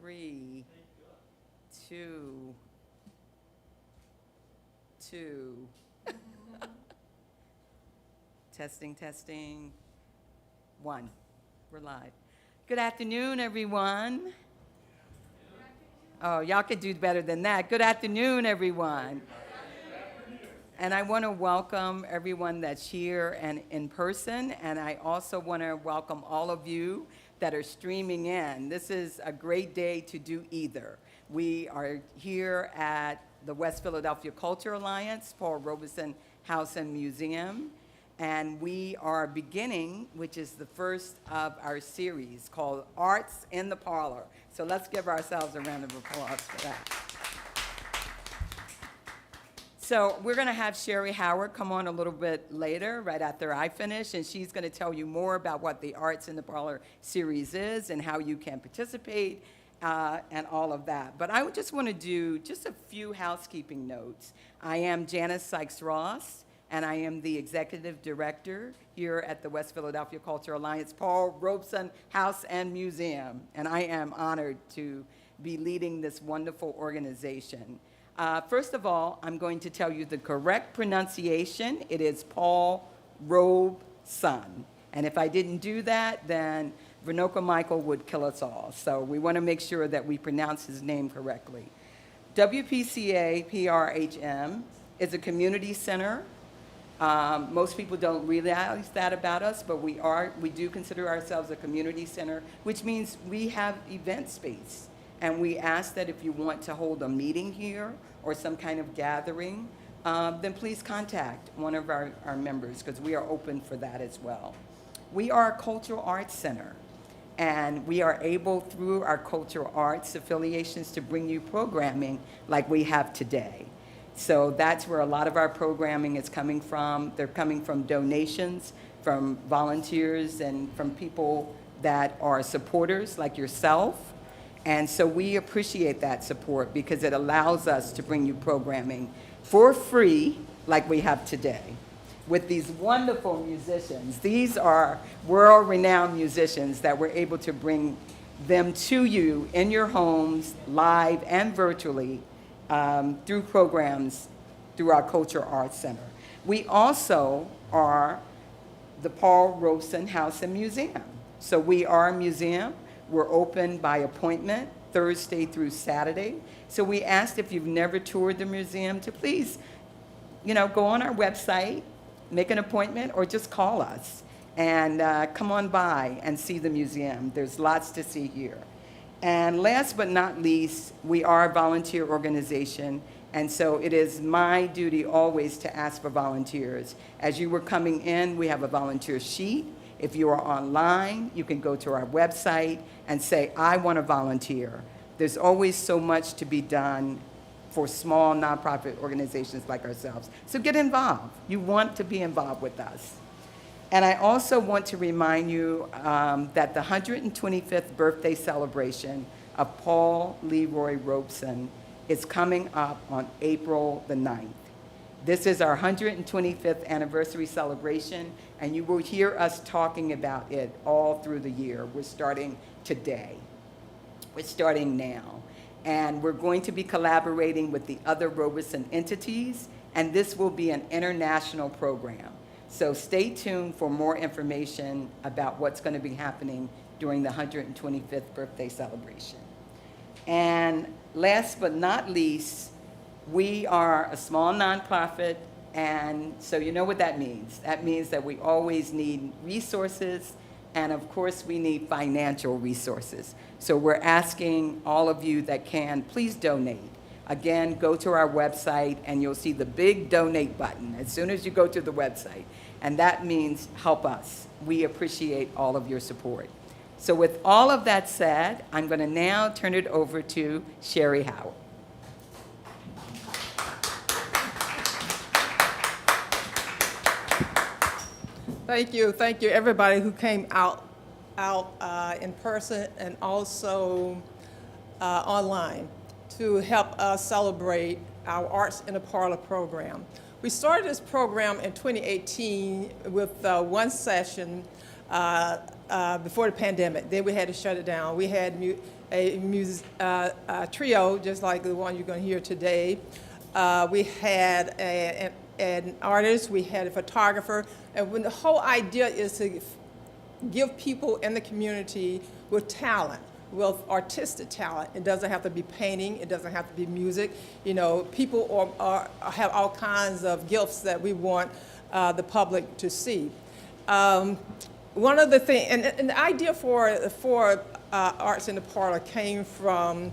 3, 2, 2. Testing, testing. 1. We're live. Good afternoon, everyone. Oh, y'all could do better than that. Good afternoon, everyone. And I want to welcome everyone that's here and in person, and I also want to welcome all of you that are streaming in. This is a great day to do either. We are here at the West Philadelphia Culture Alliance, Paul Robeson House Museum, and we are beginning, which is the first of our series called Arts in the Parlor. So let's give ourselves a round of applause for that. So we're going to have Sherry Howard come on a little bit later, right after I finish, and she's going to tell you more about what the Arts in the Parlor series is and how you can participate and all of that. But I would just want to do just a few housekeeping notes. I am Janice Sykes-Ross, and I am the Executive Director here at the West Philadelphia Culture Alliance, Paul Robeson House and Museum, and I am honored to be leading this wonderful organization. First of all, I'm going to tell you the correct pronunciation. It is Paul Robeson. And if I didn't do that, then Vinoka Michael would kill us all. So we want to make sure that we pronounce his name correctly. WPCA PRHM is a community center. Most people don't realize that about us, but we do consider ourselves a community center, which means we have event space. And we ask that if you want to hold a meeting here or some kind of gathering, then please contact one of our members, because we are open for that as well. We are a cultural arts center, and we are able, through our cultural arts affiliations, to bring you programming like we have today. So that's where a lot of our programming is coming from. They're coming from donations, from volunteers, and from people that are supporters like yourself. And so we appreciate that support because it allows us to bring you programming for free like we have today with these wonderful musicians. These are world-renowned musicians that we're able to bring them to you in your homes, live and virtually, through programs through our Culture Arts Center. We also are the Paul Robeson House and Museum. So we are a museum. We're open by appointment Thursday through Saturday. So we asked, if you've never toured the museum, to please, go on our website, make an appointment, or just call us and come on by and see the museum. There's lots to see here. And last but not least, we are a volunteer organization, and so it is my duty always to ask for volunteers. As you were coming in, we have a volunteer sheet. If you are online, you can go to our website and say, I want to volunteer. There's always so much to be done for small nonprofit organizations like ourselves. So get involved. You want to be involved with us. And I also want to remind you that the 125th birthday celebration of Paul Leroy Robeson is coming up on April the 9th. This is our 125th anniversary celebration, and you will hear us talking about it all through the year. We're starting today. We're starting now. And we're going to be collaborating with the other Robeson entities, and this will be an international program. So stay tuned for more information about what's going to be happening during the 125th birthday celebration. And last but not least, we are a small nonprofit, and so you know what that means. That means that we always need resources, and of course we need financial resources. So we're asking all of you that can, please donate. Again, go to our website and you'll see the big donate button as soon as you go to the website. And that means help us. We appreciate all of your support. So with all of that said, I'm going to now turn it over to Sherry Howard. Thank you everybody who came out in person and also online to help us celebrate our Arts in the Parlor program. We started this program in 2018 with one session before the pandemic. Then we had to shut it down. We had a trio, just like the one you're going to hear today. We had an artist, we had a photographer, and when the whole idea is to give people in the community with talent, with artistic talent. It doesn't have to be painting, it doesn't have to be music. You know, people have all kinds of gifts that we want the public to see. One of the things, and the idea for Arts in the Parlor came from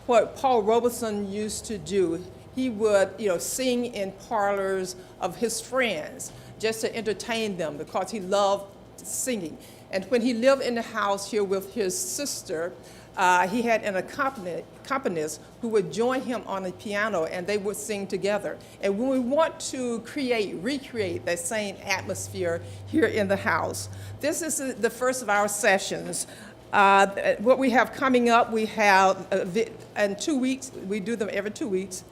what Paul Robeson used to do. He would, sing in parlors of his friends just to entertain them because he loved singing. And when he lived in the house here with his sister, he had an accompanist who would join him on the piano and they would sing together. And when we want to recreate that same atmosphere here in the house, this is the first of our sessions. What we have coming up, we have in 2 weeks, we do them every 2 weeks,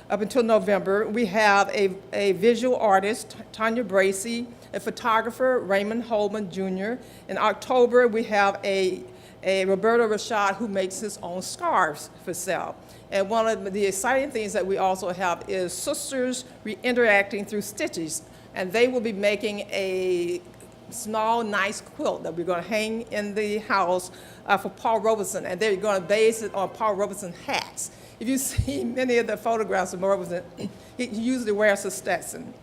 up until November. We have a visual artist, Tanya Bracey, a photographer, Raymond Holman Jr. In October, we have a Roberto Rashad who makes his own scarves for sale. And one of the exciting things that we also have is sisters interacting through stitches. And they will be making a small, nice quilt that we're going to hang in the house for Paul Robeson. And they're going to base it on Paul Robeson hats. If you see many of the photographs of Robeson, he usually wears a Stetson.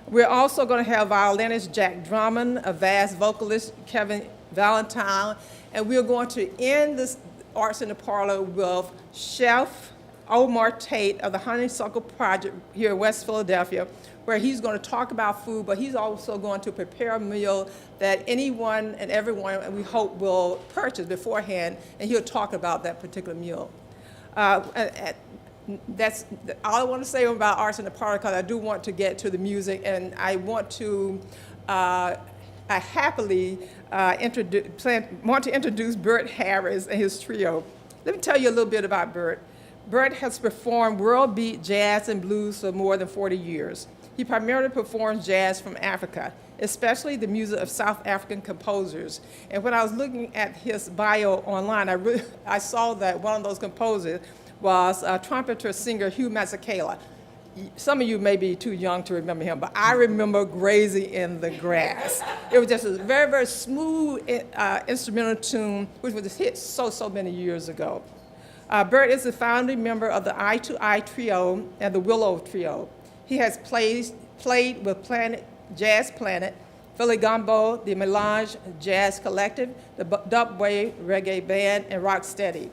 We're also going to have violinist Jack Drummond, a vast vocalist Kevin Valentine, and we're going to end this Arts in the Parlor with Chef Omar Tate of the Honeysuckle Project here in West Philadelphia, where he's going to talk about food, but he's also going to prepare a meal that anyone and everyone, and we hope, will purchase beforehand, and he'll talk about that particular meal. That's all I want to say about Arts in the Parlor, because I do want to get to the music, and I want to introduce Bert Harris and his trio. Let me tell you a little bit about Bert. Bert has performed world beat, jazz, and blues for more than 40 years. He primarily performs jazz from Africa, especially the music of South African composers. And when I was looking at his bio online, I saw that one of those composers was trumpeter singer Hugh Masekela. Some of you may be too young to remember him, but I remember Grazing in the Grass. It was just a very, very smooth instrumental tune, which was hit so many years ago. Bert is the founding member of the Eye to Eye Trio and the Willow Trio. He has played with Jazz Planet, Philly Gumbo, the Melange Jazz Collective, the Dubway Reggae Band, and Rocksteady.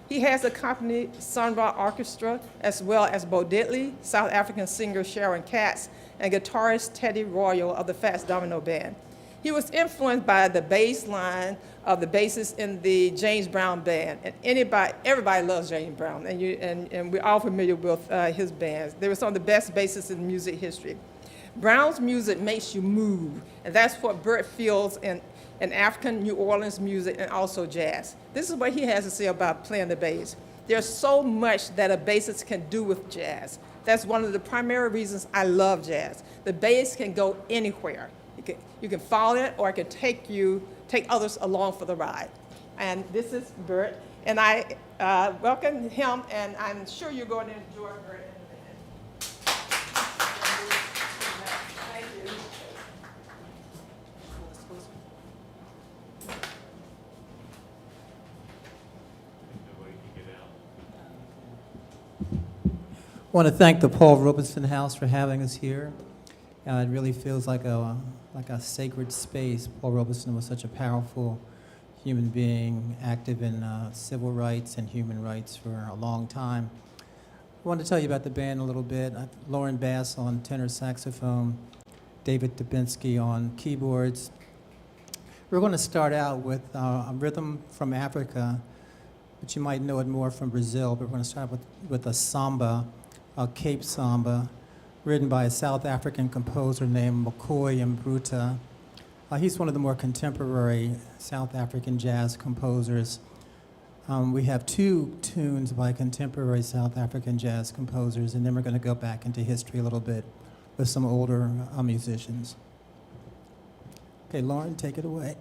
He has accompanied Songba Orchestra, as well as Bo Diddley, South African singer Sharon Katz, and guitarist Teddy Royal of the Fats Domino Band. He was influenced by the bass line of the bassist in the James Brown Band. And everybody loves James Brown, and we're all familiar with his bands. They were some of the best bassists in music history. Brown's music makes you move, and that's what Bert feels in African New Orleans music and also jazz. This is what he has to say about playing the bass. There's so much that a bassist can do with jazz. That's one of the primary reasons I love jazz. The bass can go anywhere. You can follow it, or it can take others along for the ride. And this is Bert, and I welcome him, and I'm sure you're going to enjoy Bert in a minute. Thank you. I want to thank the Paul Robeson House for having us here. It really feels like a sacred space. Paul Robeson was such a powerful human being, active in civil rights and human rights for a long time. I want to tell you about the band a little bit. Lauren Bass on tenor saxophone, David Dubinsky on keyboards. We're going to start out with a rhythm from Africa, but you might know it more from Brazil. But we're going to start with a samba, a Cape samba, written by a South African composer named McCoy Mbruta. He's one of the more contemporary South African jazz composers. We have 2 tunes by contemporary South African jazz composers, and then we're going to go back into history a little bit with some older musicians. Okay, Lauren, take it away.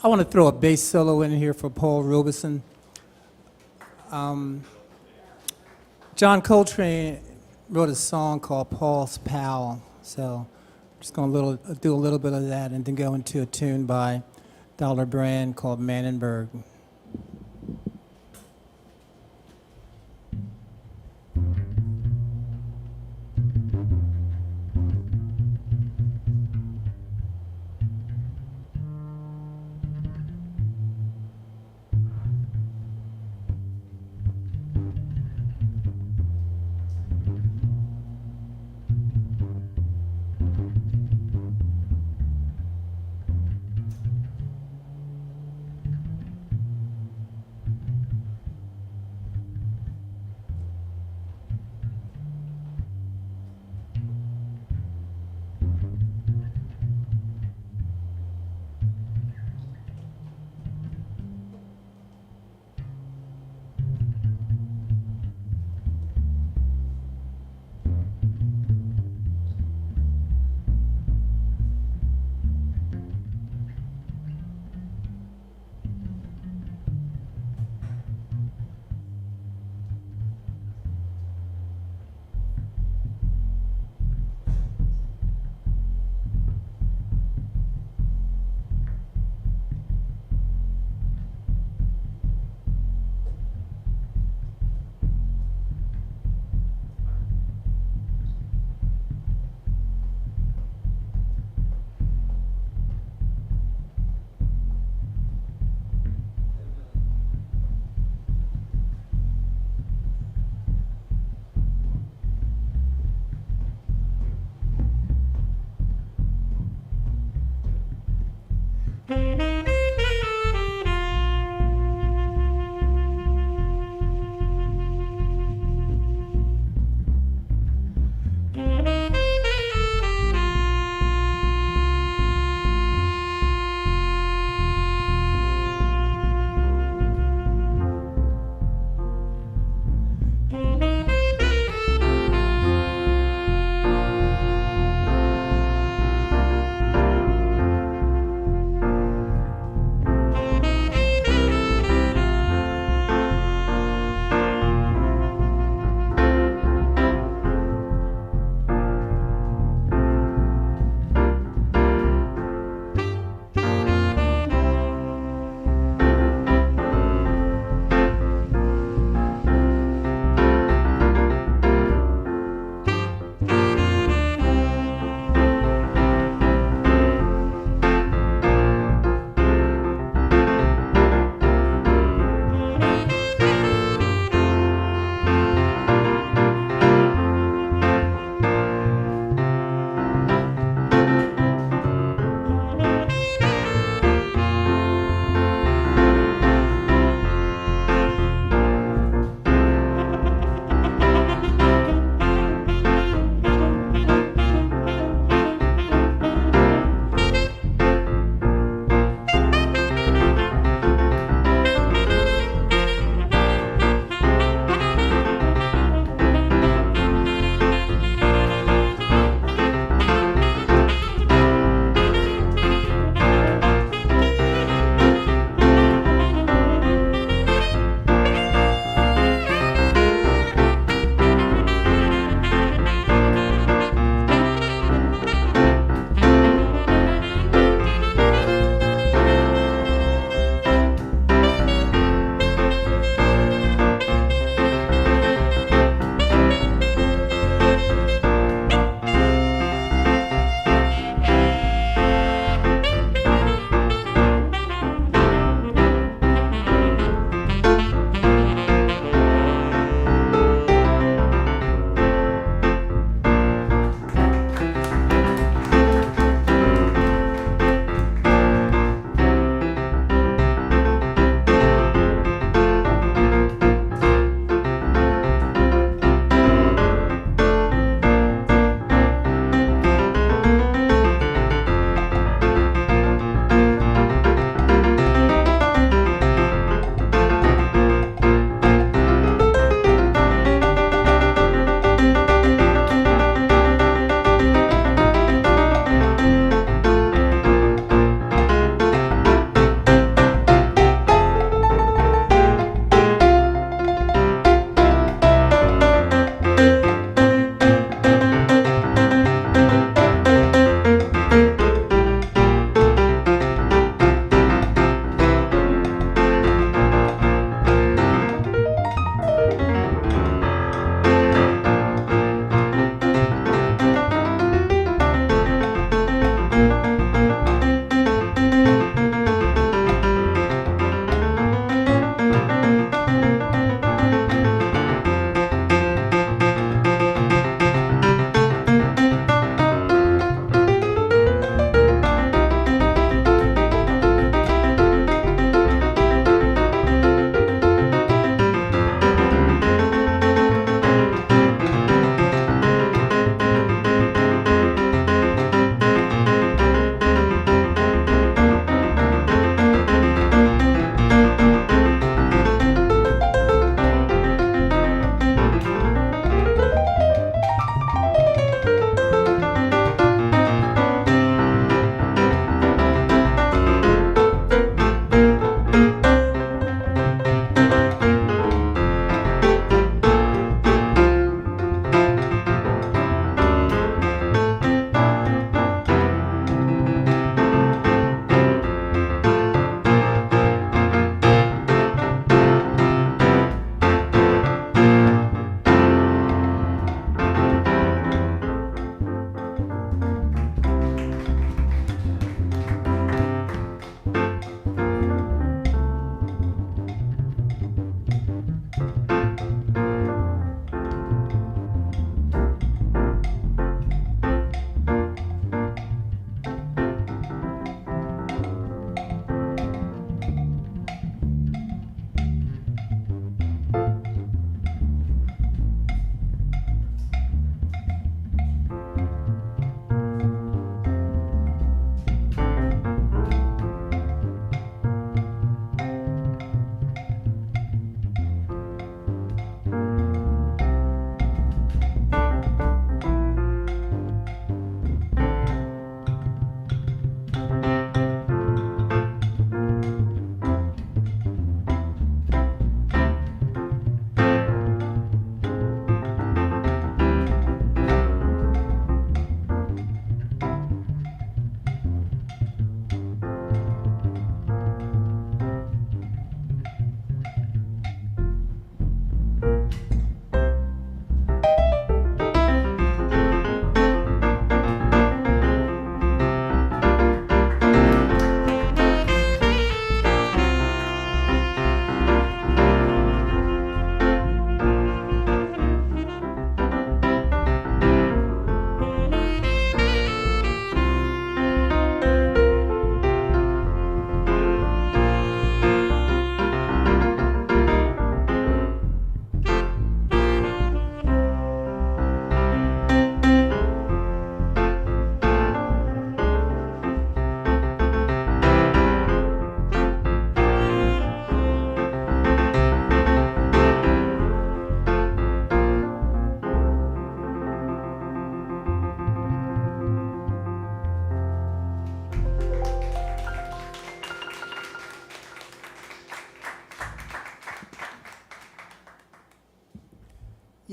I want to throw a bass solo in here for Paul Robeson. John Coltrane wrote a song called Paul's Pal, so I'm just going to do a little bit of that and then go into a tune by Dollar Brand called Manenberg.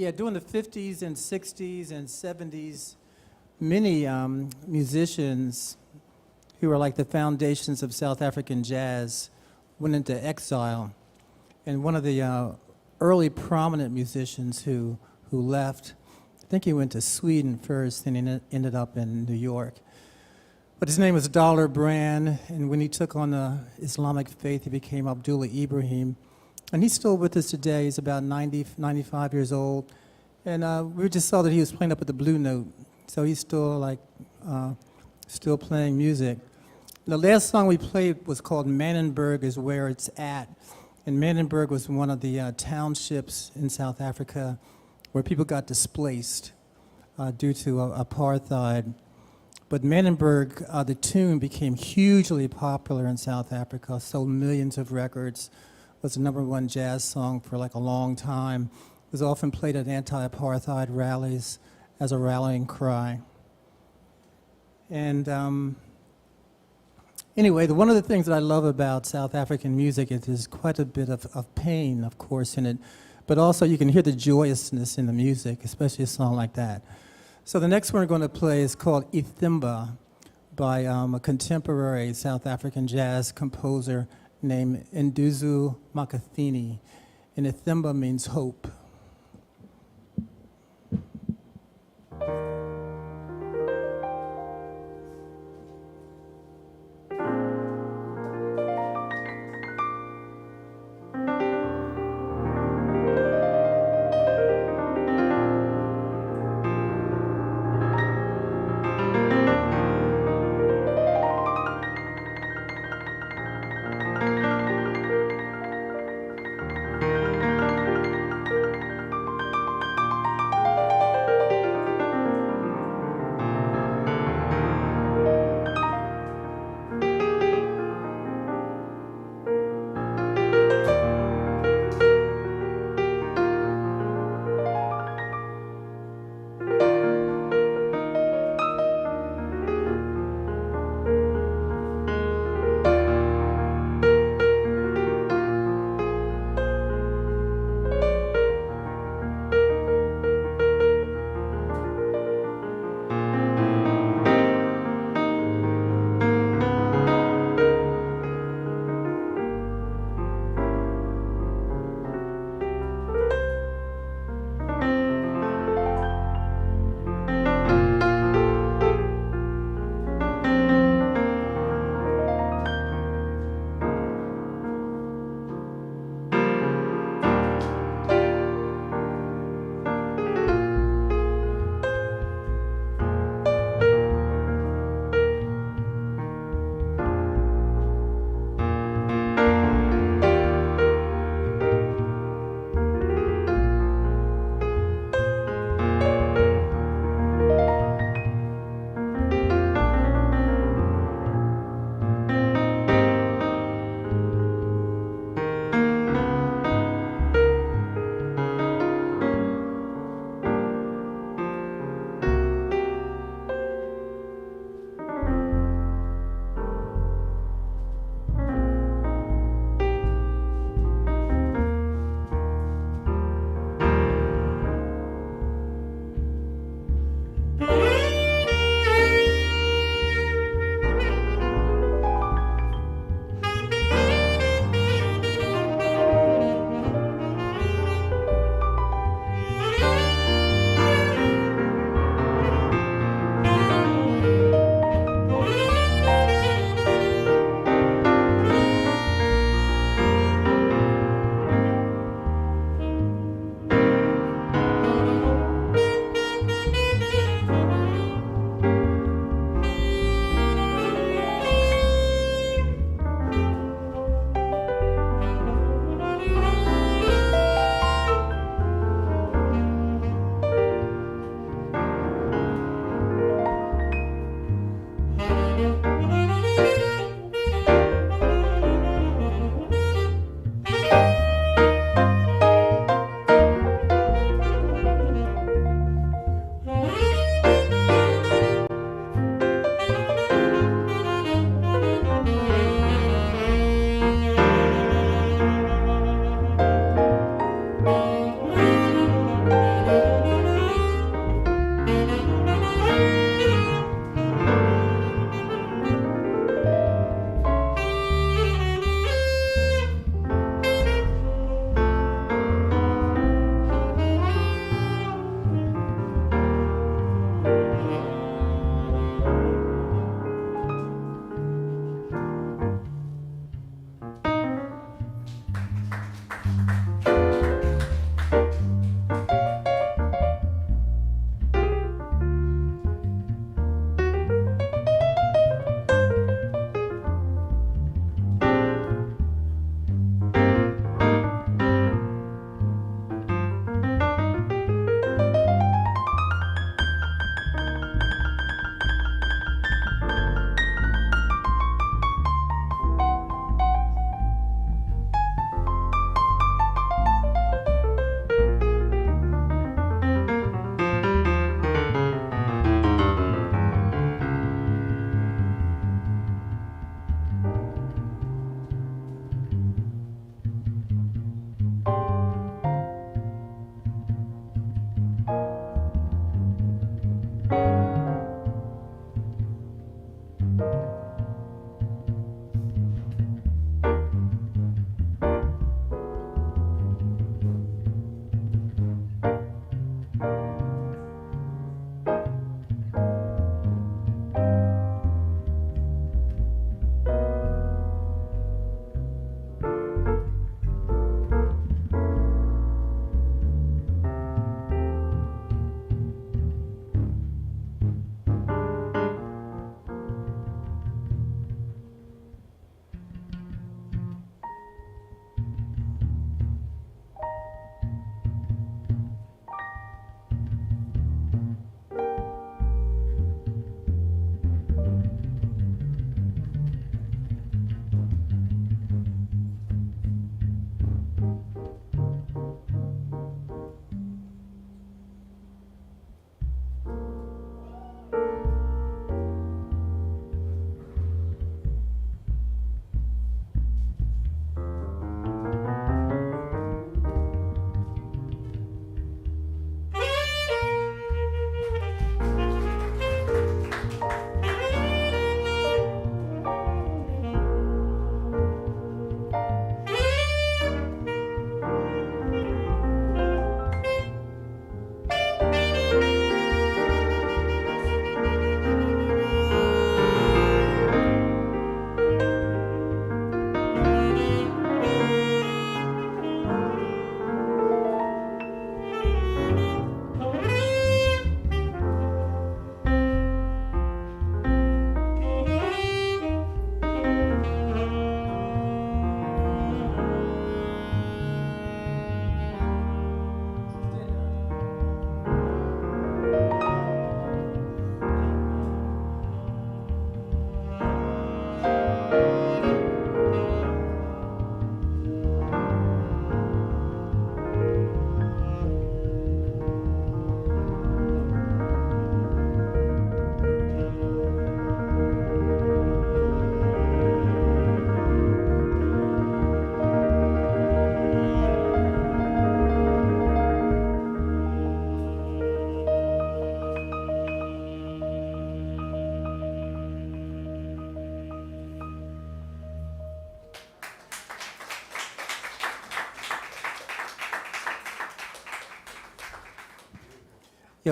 Yeah, during the 50s and 60s and 70s, many musicians who were like the foundations of South African jazz went into exile. And one of the early prominent musicians who left, I think he went to Sweden first and he ended up in New York. But his name was Dollar Brand, and when he took on the Islamic faith, he became Abdullah Ibrahim. And he's still with us today. He's about 90, 95 years old. And we just saw that he was playing up at the Blue Note. So he's still still playing music. The last song we played was called Manenberg is Where It's At. And Manenberg was one of the townships in South Africa where people got displaced due to apartheid. But Manenberg, the tune became hugely popular in South Africa, sold millions of records, was the #1 jazz song for like a long time. It was often played at anti-apartheid rallies as a rallying cry. And anyway, one of the things that I love about South African music is there's quite a bit of pain, of course, in it, but also you can hear the joyousness in the music, especially a song like that. So the next one we're going to play is called Ithimba by a contemporary South African jazz composer named Nduzu Makathini. And Ithimba means hope.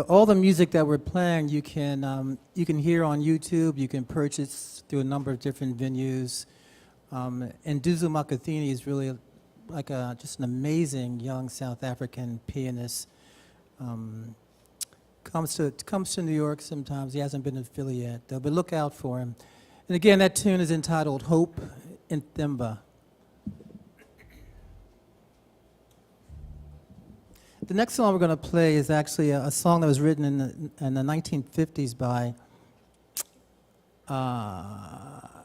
all the music that we're playing, you can hear on YouTube. You can purchase through a number of different venues. And Duzu Makathini is really like just an amazing young South African pianist. Comes to New York sometimes. He hasn't been in Philly yet, though, but look out for him. And again, that tune is entitled Hope in Thimba. The next song we're going to play is actually a song that was written in the 1950s by, I'm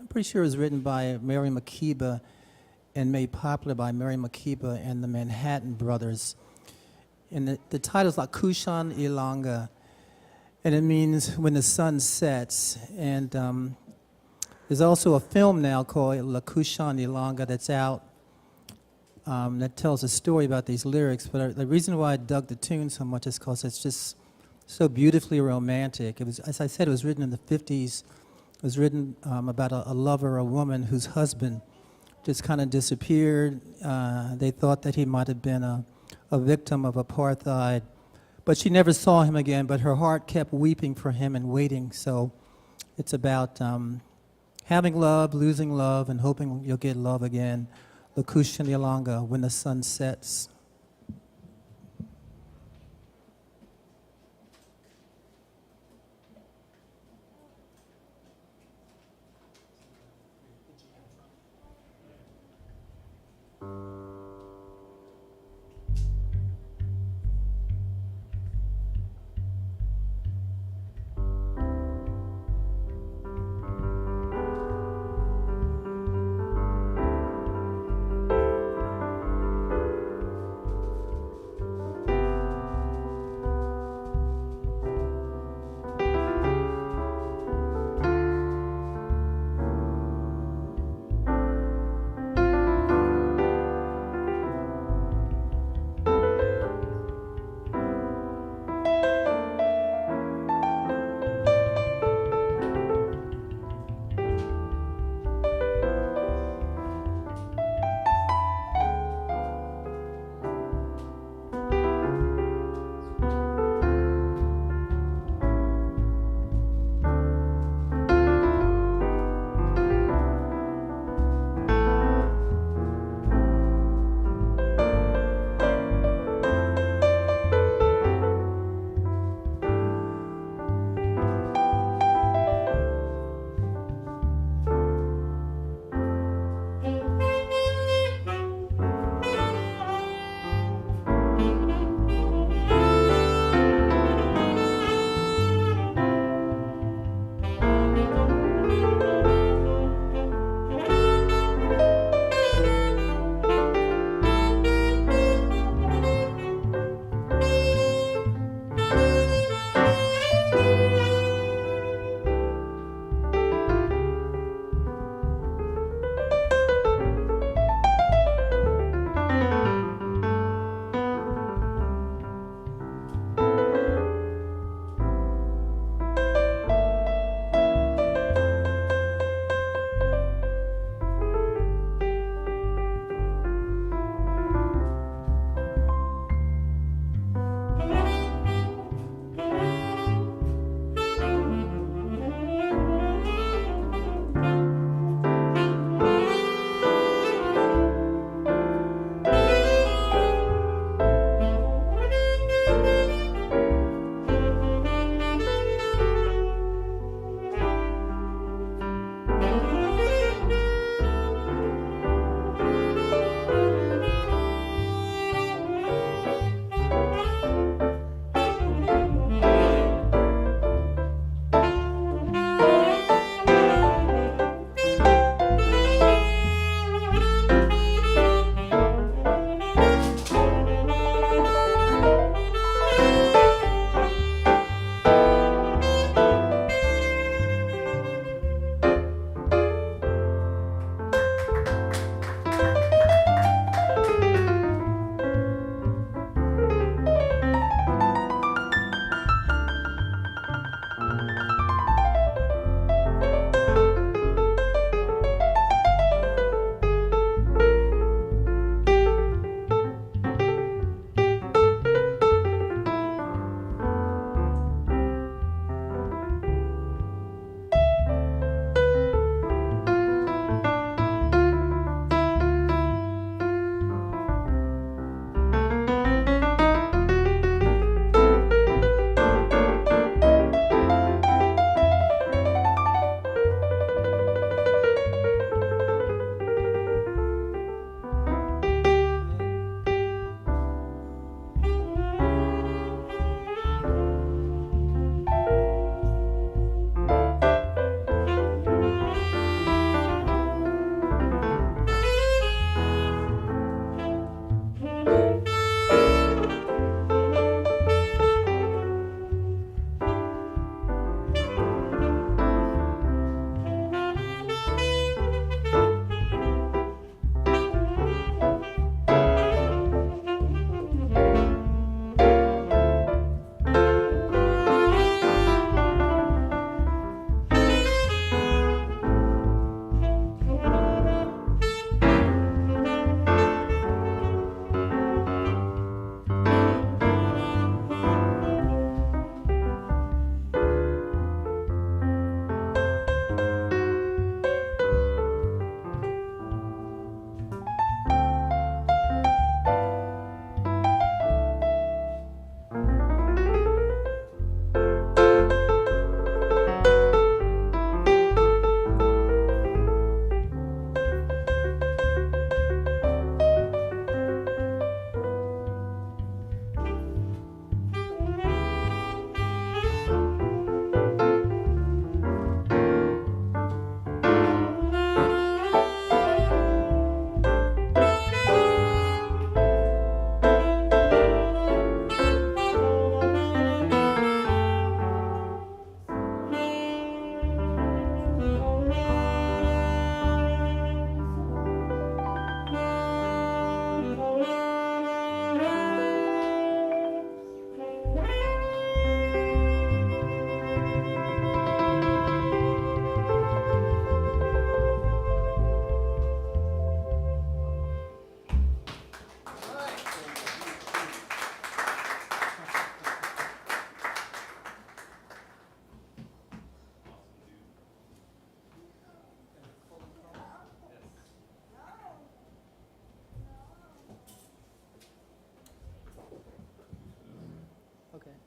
pretty sure it was written by Mary Makeba and made popular by Mary Makeba and the Manhattan Brothers. And the title is Lakushan Ilanga, and it means when the sun sets. And there's also a film now called Lakushan Ilanga that's out that tells a story about these lyrics. But the reason why I dug the tune so much is because it's just so beautifully romantic. It was, as I said, it was written in the 50s. It was written about a lover, a woman whose husband just kind of disappeared. They thought that he might have been a victim of apartheid, but she never saw him again, but her heart kept weeping for him and waiting. So it's about having love, losing love, and hoping you'll get love again. Lakushan Ilanga, when the sun sets.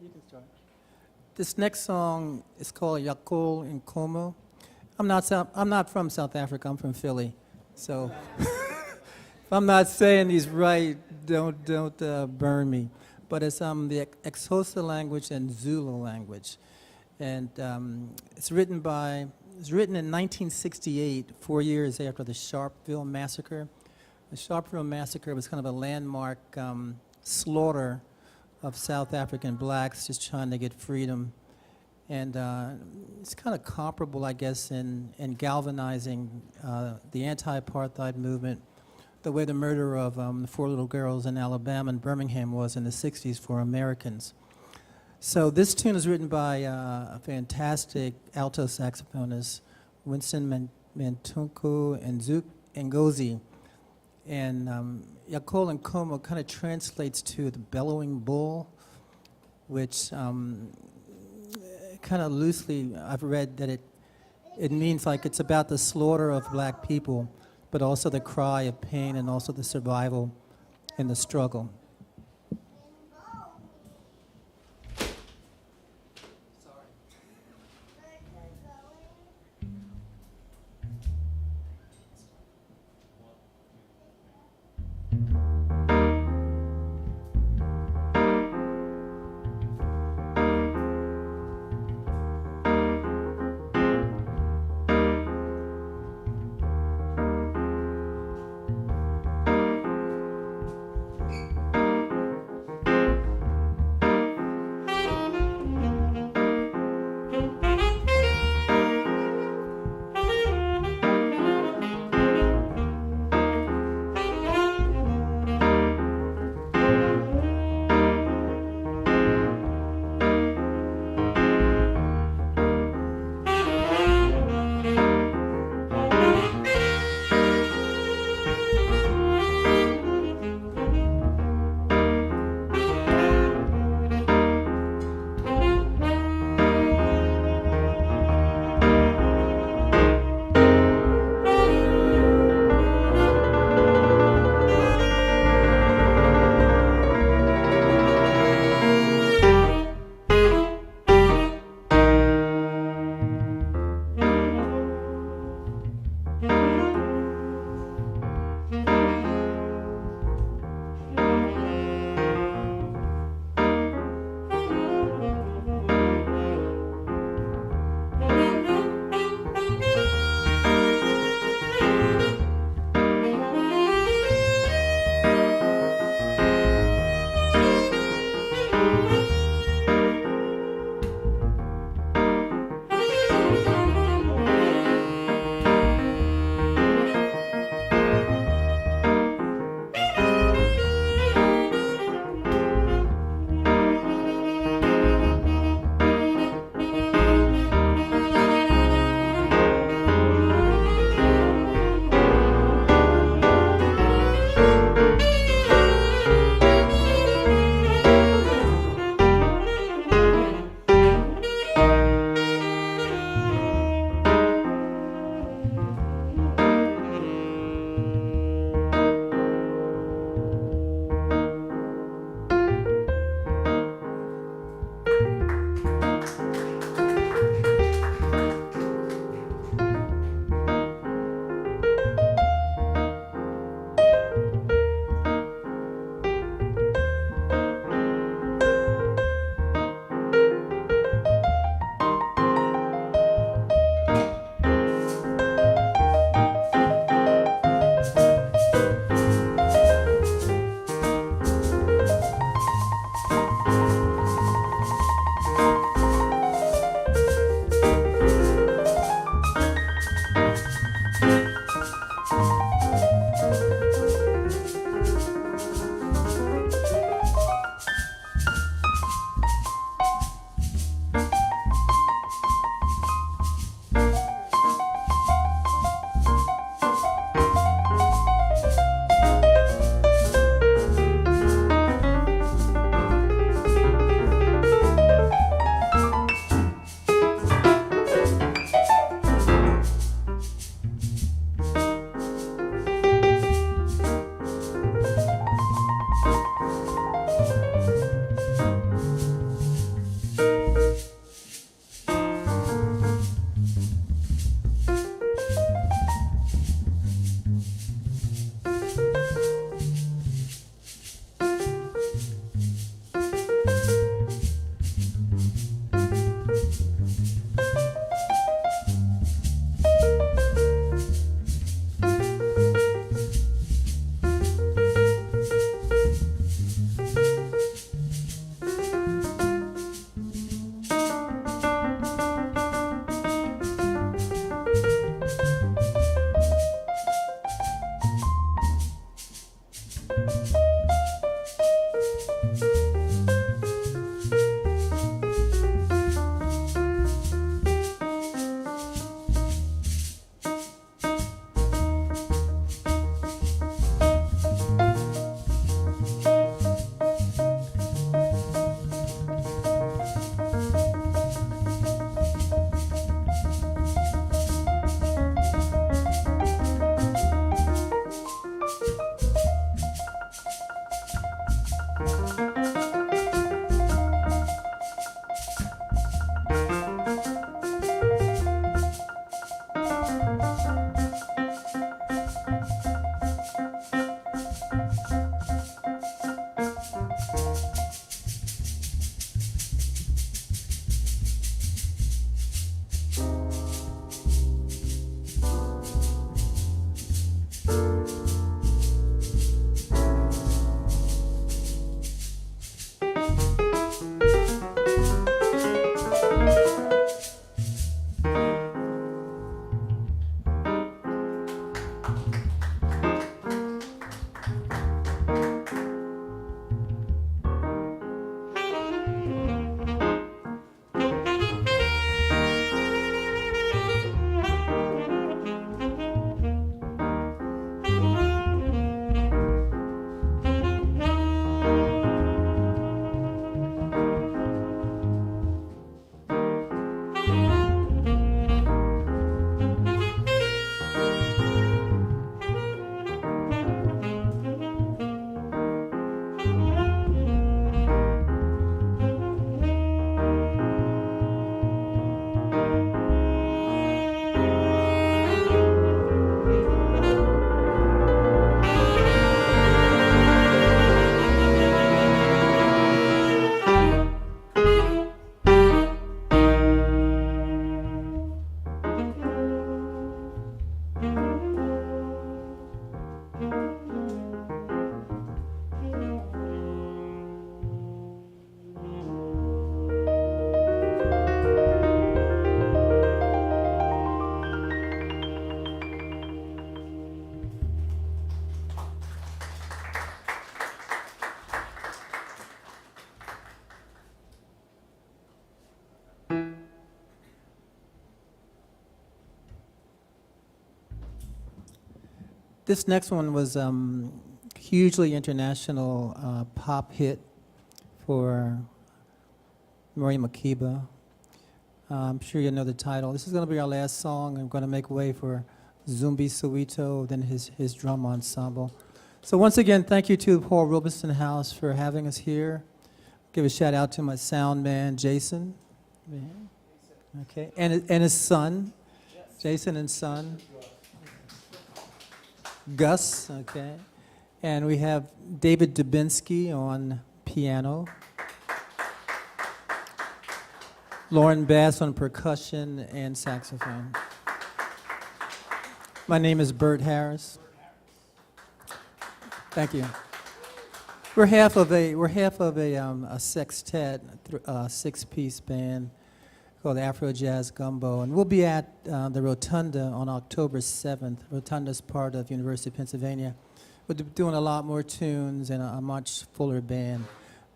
You can start. This next song is called Yakol and Como. I'm not from South Africa. I'm from Philly, so if I'm not saying these right, don't burn me. But it's the Xhosa language and Zulu language, and it's written in 1968, 4 years after the Sharpeville massacre. The Sharpeville massacre was kind of a landmark slaughter of South African blacks just trying to get freedom. And it's kind of comparable, I guess, in galvanizing the anti-apartheid movement, the way the murder of the 4 little girls in Alabama and Birmingham was in the 60s for Americans. So this tune is written by a fantastic alto saxophonist, Winston Mantunku and Zouk Ngozi. And Yakol and Como kind of translates to the bellowing bull, which kind of loosely I've read that it means like it's about the slaughter of black people, but also the cry of pain and also the survival and the struggle. This next one was hugely international pop hit for Maria Makeba. I'm sure you know the title. This is going to be our last song. I'm going to make way for Zumbi Soweto, then his drum ensemble. So once again, thank you to the Paul Robeson House for having us here. Give a shout out to my sound man, Jason. Okay, and his son, Jason and son. Gus, okay. And we have David Dubinsky on piano. Lauren Bass on percussion and saxophone. My name is Bert Harris. Thank you. We're half of a sextet, six-piece band called Afro Jazz Gumbo, and we'll be at the Rotunda on October 7th. Rotunda's part of University of Pennsylvania. We're doing a lot more tunes and a much fuller band.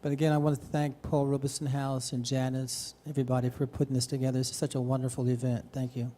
But again, I want to thank Paul Robeson House and Janice, everybody, for putting this together. This is such a wonderful event. Thank you.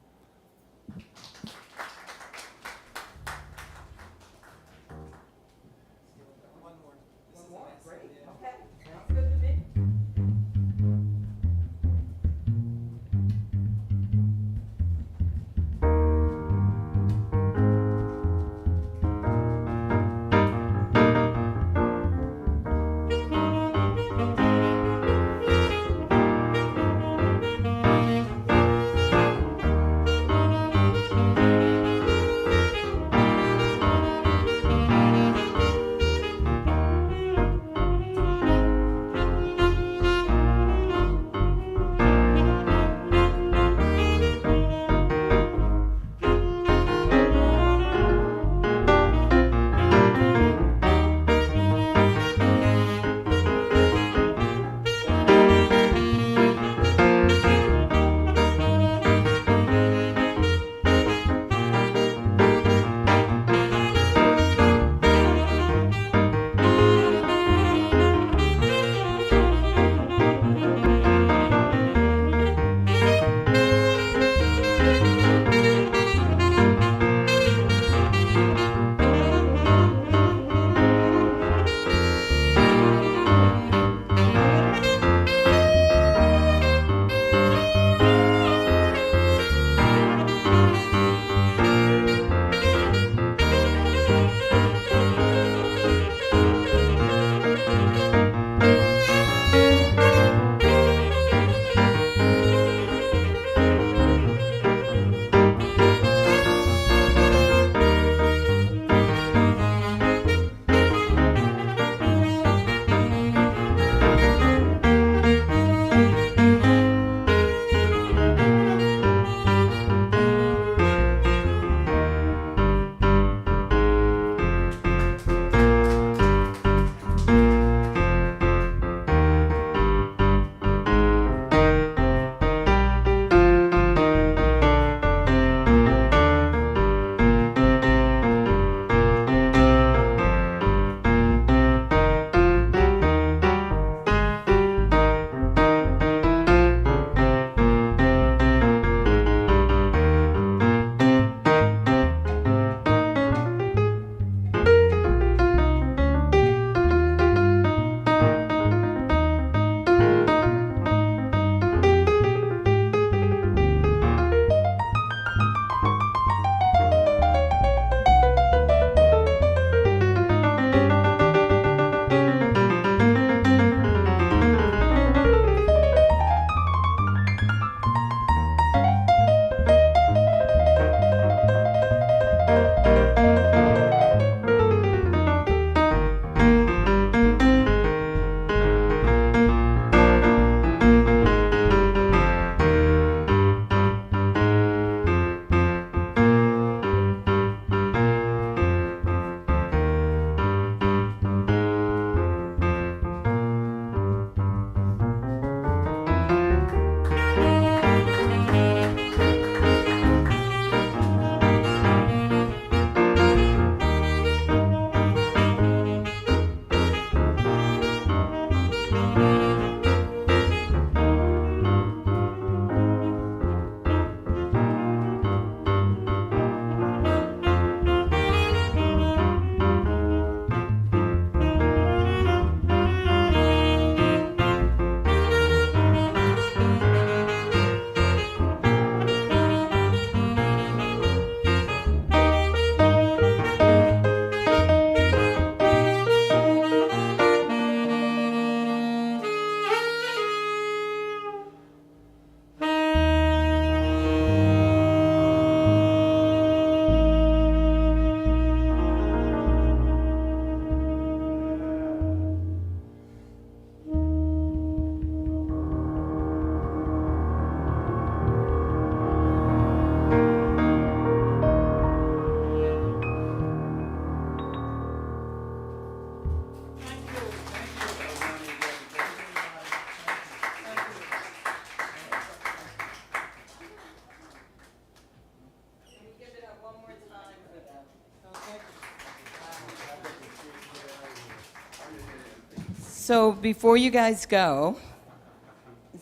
So before you guys go,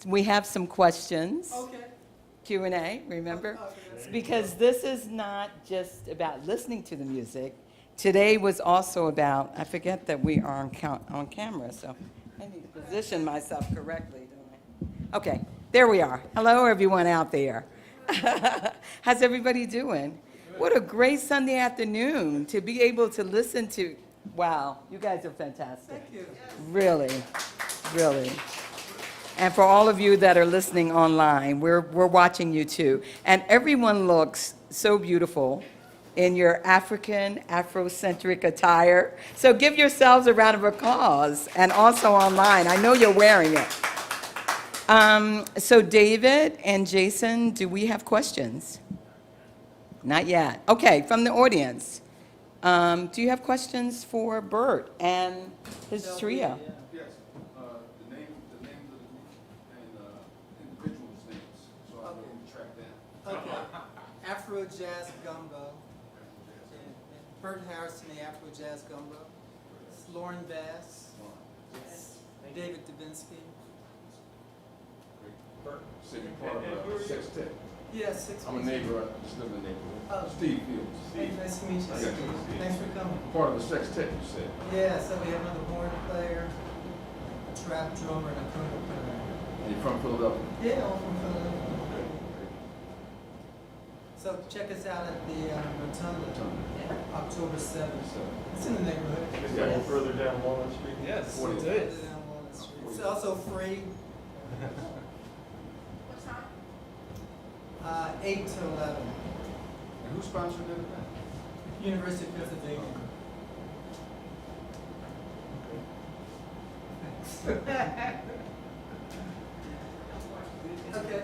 we have some questions. Okay. Q&A, remember? Because this is not just about listening to the music. Today was also about, I forget that we are on camera, so I need to position myself correctly, don't I? Okay, there we are. Hello, everyone out there. How's everybody doing? What a great Sunday afternoon to be able to listen to. Wow, you guys are fantastic. Thank you. Really, really. And for all of you that are listening online, we're watching you too. And everyone looks so beautiful in your African, Afrocentric attire. So give yourselves a round of applause, and also online. I know you're wearing it. So David and Jason, do we have questions? Not yet. Okay, from the audience. Do you have questions for Bert and his trio? Yes, the names of the group and individuals' names, so I can track that. Okay. Afro Jazz Gumbo. And Bert Harrison, the Afro Jazz Gumbo. Lauren Bass. David Dubinsky. So you're part of the sextet. Yes, 6 I'm a neighbor, I just live in the neighborhood. Oh. Steve Fields. Hey, nice to meet you. Nice to meet you. Thanks for coming. Part of the sextet, you said. Yeah, so we have another horn player, a trap drummer, and a conga player. And you're from Philadelphia? Yeah, all from Philadelphia. Okay. So check us out at the Rotunda, Rotunda. October 7th. So, It's in the neighborhood. Is that a little further down Walnut Street? Yes, What it is is. Down Walnut Street. It's also free. 8 to 11. And who sponsored that event? University of Pennsylvania. Okay.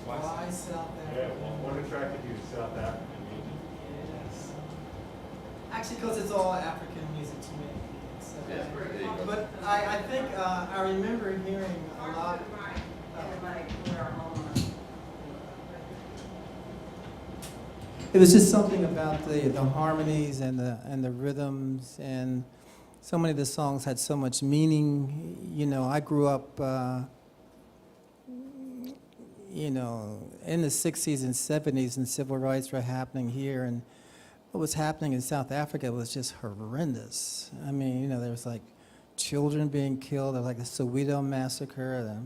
Why South Yeah, Africa? well, what attracted you to South African music? Yes. Actually, because it's all African music to me. So, Yeah, there you go. but I think I remember hearing a lot. It was just something about the harmonies and the rhythms, and so many of the songs had so much meaning. You know, I grew up, you know, in the 60s and 70s, and civil rights were happening here, and what was happening in South Africa was just horrendous. I mean, you know, there was like children being killed, like the Soweto massacre.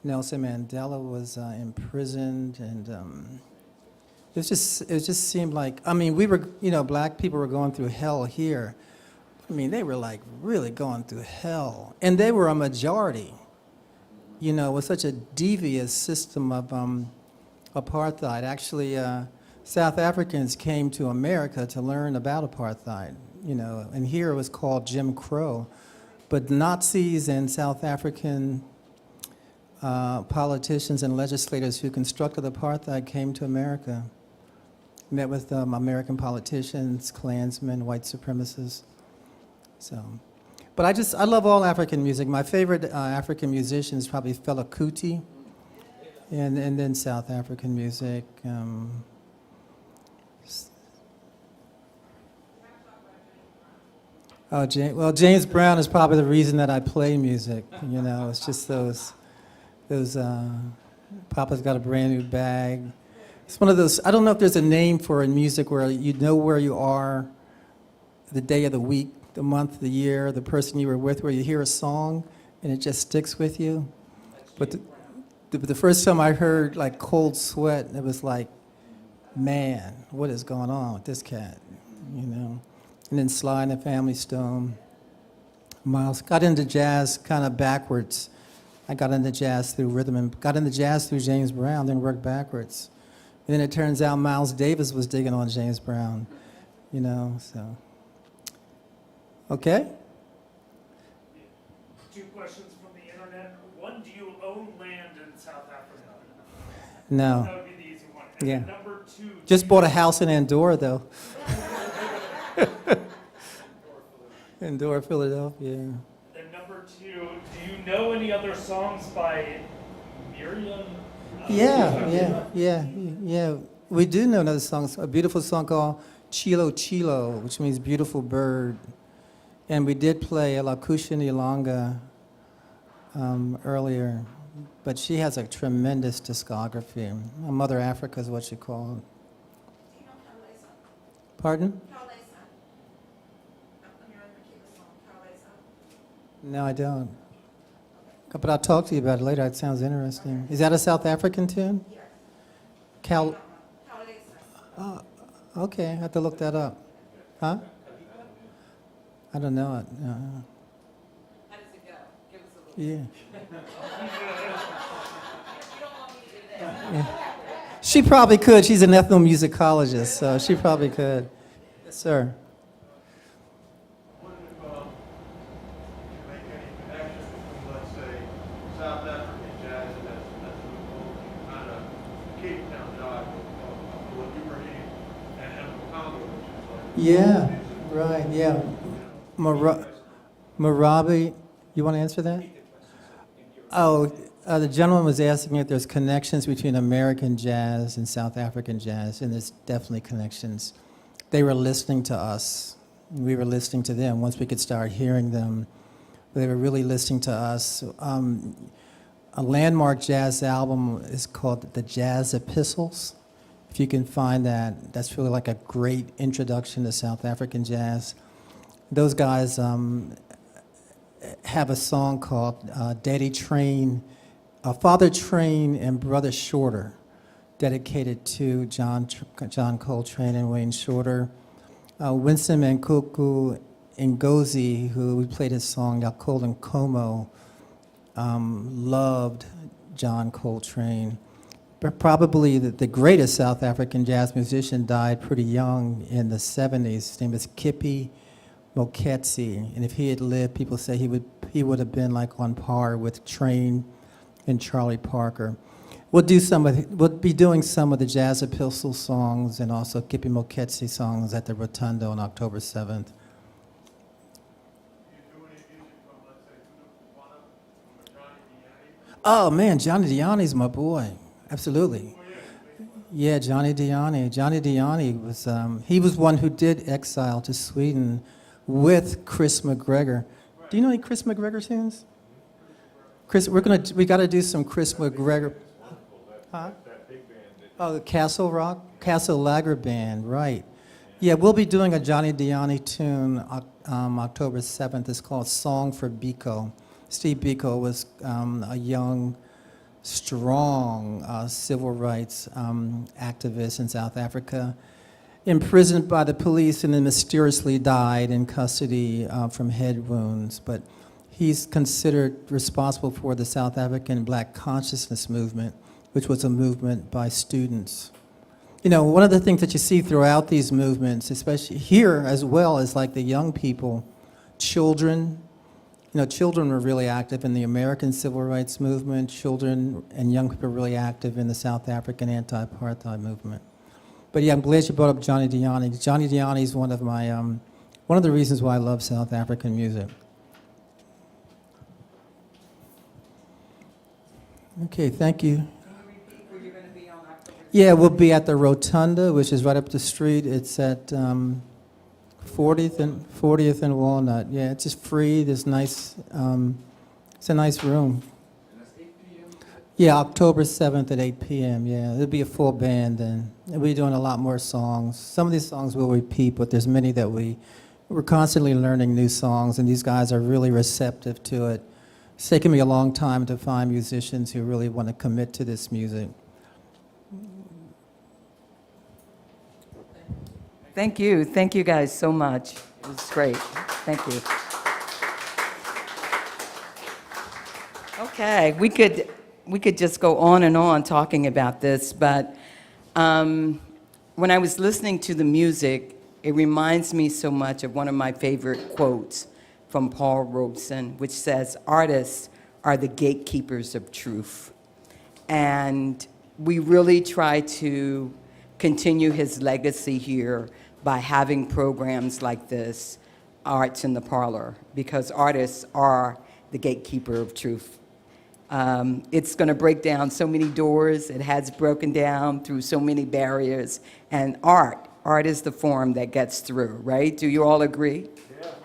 Nelson Mandela was imprisoned, and it just seemed like, I mean, we were, you know, black people were going through hell here. I mean, they were like really going through hell, and they were a majority. You know, with such a devious system of apartheid. Actually, South Africans came to America to learn about apartheid, you know, and here it was called Jim Crow. But Nazis and South African politicians and legislators who constructed apartheid came to America, met with American politicians, Klansmen, white supremacists. So, but I love all African music. My favorite African musician is probably Fela Kuti, and then South African music. James Brown is probably the reason that I play music. You know, it's just those. Papa's Got a Brand New Bag. It's one of those. I don't know if there's a name for in music where you know where you are, the day of the week, the month, the year, the person you were with, where you hear a song and it just sticks with you. But the first time I heard like Cold Sweat, it was like, man, what is going on with this cat? You know. And then Sly and the Family Stone. Miles got into jazz kind of backwards. I got into jazz through rhythm and got into jazz through James Brown, then worked backwards. And then it turns out Miles Davis was digging on James Brown, you know, so. Okay? 2 questions from the internet. One, do you own land in South Africa? No. That would be the easy one. And Yeah. then number 2. Just bought a house in Andorra, though. Andorra, Philadelphia. And number 2, do you know any other songs by Miriam? Yeah. We do know another song, a beautiful song called Chilo Chilo, which means beautiful bird. And we did play La Kushini Ilanga earlier, but she has a tremendous discography. Mother Africa is what she called. Pardon? No, I don't. But I'll talk to you about it later. It sounds interesting. Is that a South African tune? Yes. Oh, okay, I have to look that up. Huh? I don't know it. How does it go? Give us a little. Yeah. You don't want me to do that. Yeah. She probably could. She's an ethnomusicologist, so she probably could. Yes, sir. What if, you make any connection between, let's say, South African jazz and that's kind of Cape Town jive of what you were eating, and Congo, which is like. Yeah, right, yeah. Marabi, you want to answer that? Oh, the gentleman was asking if there's connections between American jazz and South African jazz, and there's definitely connections. They were listening to us. We were listening to them. Once we could start hearing them, they were really listening to us. A landmark jazz album is called The Jazz Epistles. If you can find that, that's really like a great introduction to South African jazz. Those guys have a song called Daddy Train, Father Train and Brother Shorter, dedicated to John Coltrane and Wayne Shorter. Winston Mankuku Ngozi, who we played his song Yakola Nkomo, loved John Coltrane. But probably the greatest South African jazz musician died pretty young in the 70s. His name is Kippie Moketsi, and if he had lived, people say he would have been like on par with Train and Charlie Parker. We'll be doing some of the Jazz Epistle songs and also Kippie Moketsi songs at the Rotundo on October 7th. Do you do any music from, let's say, Tudu Kupana, from Johnny Diani? Oh man, Johnny Diani's my boy. Absolutely. Yeah, Johnny Diani. Johnny Diani was he was one who did exile to Sweden with Chris McGregor. Do you know any Chris McGregor tunes? Chris, we got to do some Chris McGregor. Huh? Oh, the Castle Lager Band, right? Yeah, we'll be doing a Johnny Diani tune October 7th. It's called "Song for Biko." Steve Biko was a young, strong civil rights activist in South Africa, imprisoned by the police and then mysteriously died in custody from head wounds. But he's considered responsible for the South African Black Consciousness Movement, which was a movement by students. You know, one of the things that you see throughout these movements, especially here as well, is like the young people, children. You know, children were really active in the American Civil Rights Movement. Children and young people were really active in the South African anti-apartheid movement. But yeah, I'm glad you brought up Johnny Diani. Johnny Diani is one of the reasons why I love South African music. Okay, thank you. Can you repeat where you're going to be on October 7th? Yeah, we'll be at the Rotunda, which is right up the street. It's at 40th and Walnut. Yeah, it's just free. There's nice. It's a nice room. And that's 8 p.m.? Yeah, October 7th at 8 p.m. Yeah, it'll be a full band, and we'll be doing a lot more songs. Some of these songs will repeat, but there's many that we're constantly learning new songs, and these guys are really receptive to it. It's taken me a long time to find musicians who really want to commit to this music. Thank you. Thank you guys so much. It was great. Thank you. Okay, we could just go on and on talking about this, but when I was listening to the music, it reminds me so much of one of my favorite quotes from Paul Robeson, which says, "Artists are the gatekeepers of truth." And we really try to continue his legacy here by having programs like this, Arts in the Parlor, because artists are the gatekeeper of truth. It's going to break down so many doors. It has broken down through so many barriers, and art art is the form that gets through, right? Do you all agree?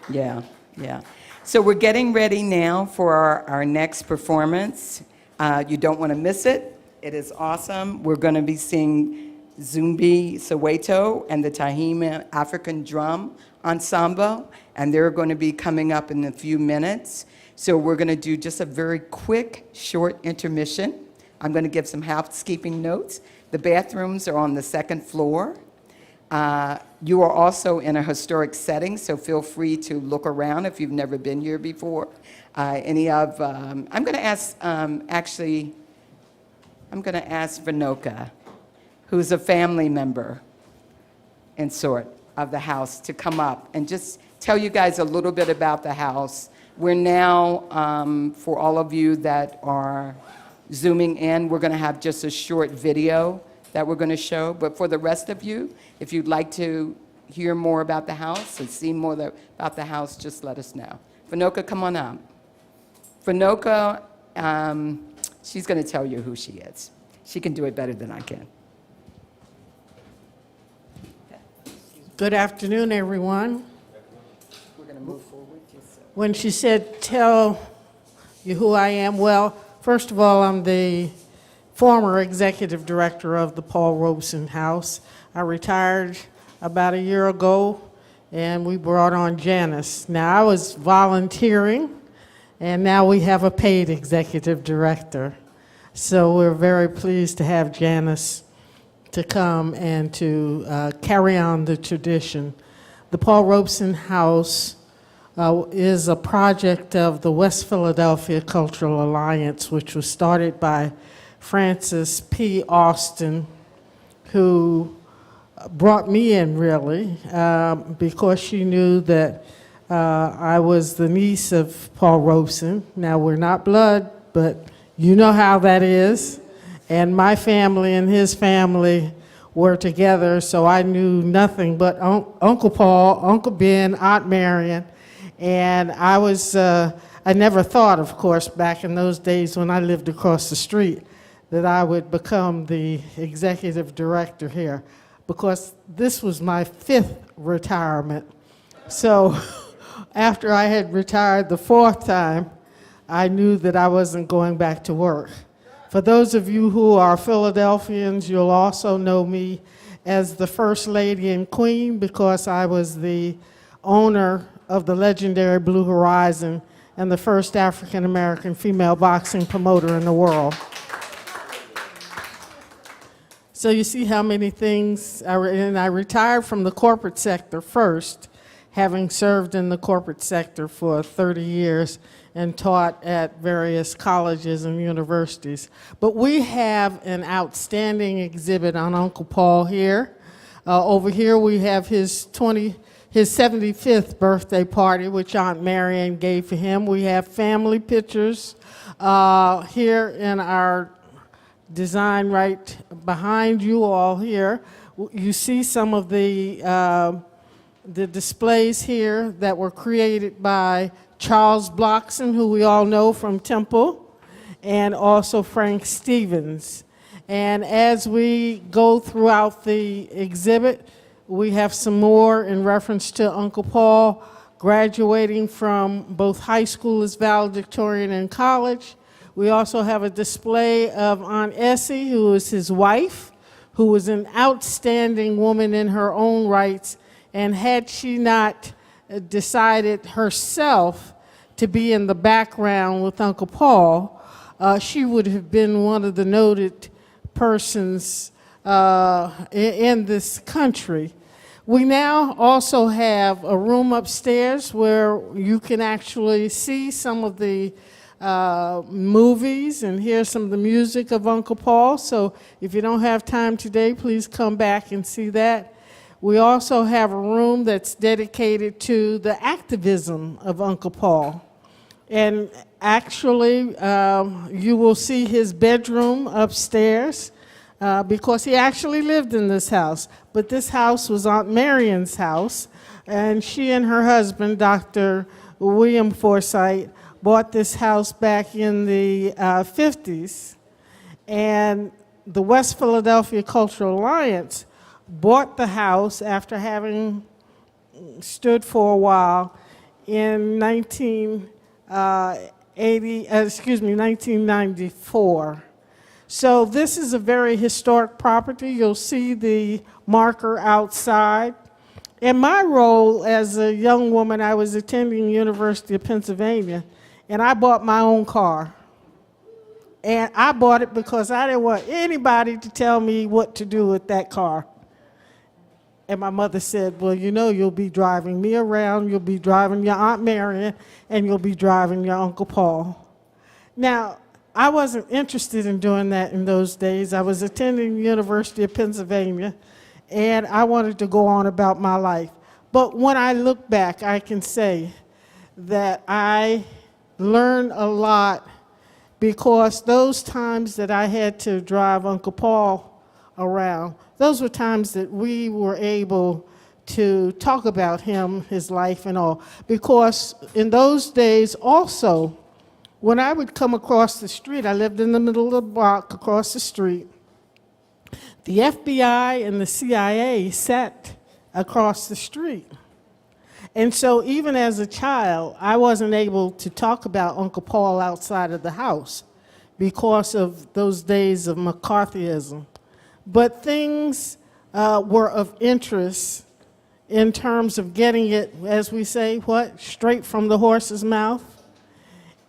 Yeah. Yeah. So we're getting ready now for our next performance. You don't want to miss it. It is awesome. We're going to be seeing Zumbi Soweto and the Tyehimba African Drum Ensemble, and they're going to be coming up in a few minutes. So we're going to do just a very quick, short intermission. I'm going to give some housekeeping notes. The bathrooms are on the second floor. You are also in a historic setting, so feel free to look around if you've never been here before. I'm going to ask, I'm going to ask Vanoka, who's a family member and sort of the house, to come up and just tell you guys a little bit about the house. We're now, for all of you that are zooming in, we're going to have just a short video that we're going to show. But for the rest of you, if you'd like to hear more about the house and see more about the house, just let us know. Vanoka, come on up. Vanoka, she's going to tell you who she is. She can do it better than I can. Good afternoon, everyone. We're going to move forward. Just When she said, tell you who I am, well, first of all, I'm the former executive director of the Paul Robeson House. I retired about a year ago, and we brought on Janice. Now, I was volunteering, and now we have a paid executive director. So we're very pleased to have Janice to come and to carry on the tradition. The Paul Robeson House is a project of the West Philadelphia Cultural Alliance, which was started by Frances P. Austin, who brought me in, really, because she knew that I was the niece of Paul Robeson. Now, we're not blood, but you know how that is. And my family and his family were together, so I knew nothing but Uncle Paul, Uncle Ben, Aunt Marion, and I never thought, of course, back in those days when I lived across the street, that I would become the executive director here, because this was my 5th retirement. So after I had retired the 4th time, I knew that I wasn't going back to work. For those of you who are Philadelphians, you'll also know me as the First Lady and Queen, because I was the owner of the legendary Blue Horizon and the first African-American female boxing promoter in the world. So you see how many things, and I retired from the corporate sector first, having served in the corporate sector for 30 years and taught at various colleges and universities. But we have an outstanding exhibit on Uncle Paul here. Over here we have his 75th birthday party, which Aunt Marion gave for him. We have family pictures here in our design right behind you all here. You see some of the displays here that were created by Charles Blockson, who we all know from Temple, and also Frank Stevens. And as we go throughout the exhibit, we have some more in reference to Uncle Paul graduating from both high school as valedictorian and college. We also have a display of Aunt Essie, who is his wife, who was an outstanding woman in her own rights, and had she not decided herself to be in the background with Uncle Paul, she would have been one of the noted persons in this country. We now also have a room upstairs where you can actually see some of the movies and hear some of the music of Uncle Paul. So if you don't have time today, please come back and see that. We also have a room that's dedicated to the activism of Uncle Paul. And actually, you will see his bedroom upstairs because he actually lived in this house. But this house was Aunt Marion's house, and she and her husband, Dr. William Forsythe, bought this house back in the 50s. And the West Philadelphia Cultural Alliance bought the house after having stood for a while in 1994. So this is a very historic property. You'll see the marker outside. In my role as a young woman, I was attending University of Pennsylvania, and I bought my own car. And I bought it because I didn't want anybody to tell me what to do with that car. And my mother said, well, you know, you'll be driving me around, you'll be driving your Aunt Marion, and you'll be driving your Uncle Paul. Now, I wasn't interested in doing that in those days. I was attending the University of Pennsylvania, and I wanted to go on about my life. But when I look back, I can say that I learned a lot, because those times that I had to drive Uncle Paul around, those were times that we were able to talk about him, his life and all. Because in those days also, when I would come across the street, I lived in the middle of the block across the street, the FBI and the CIA sat across the street. And so even as a child, I wasn't able to talk about Uncle Paul outside of the house because of those days of McCarthyism. But things were of interest in terms of getting it, as we say, straight from the horse's mouth.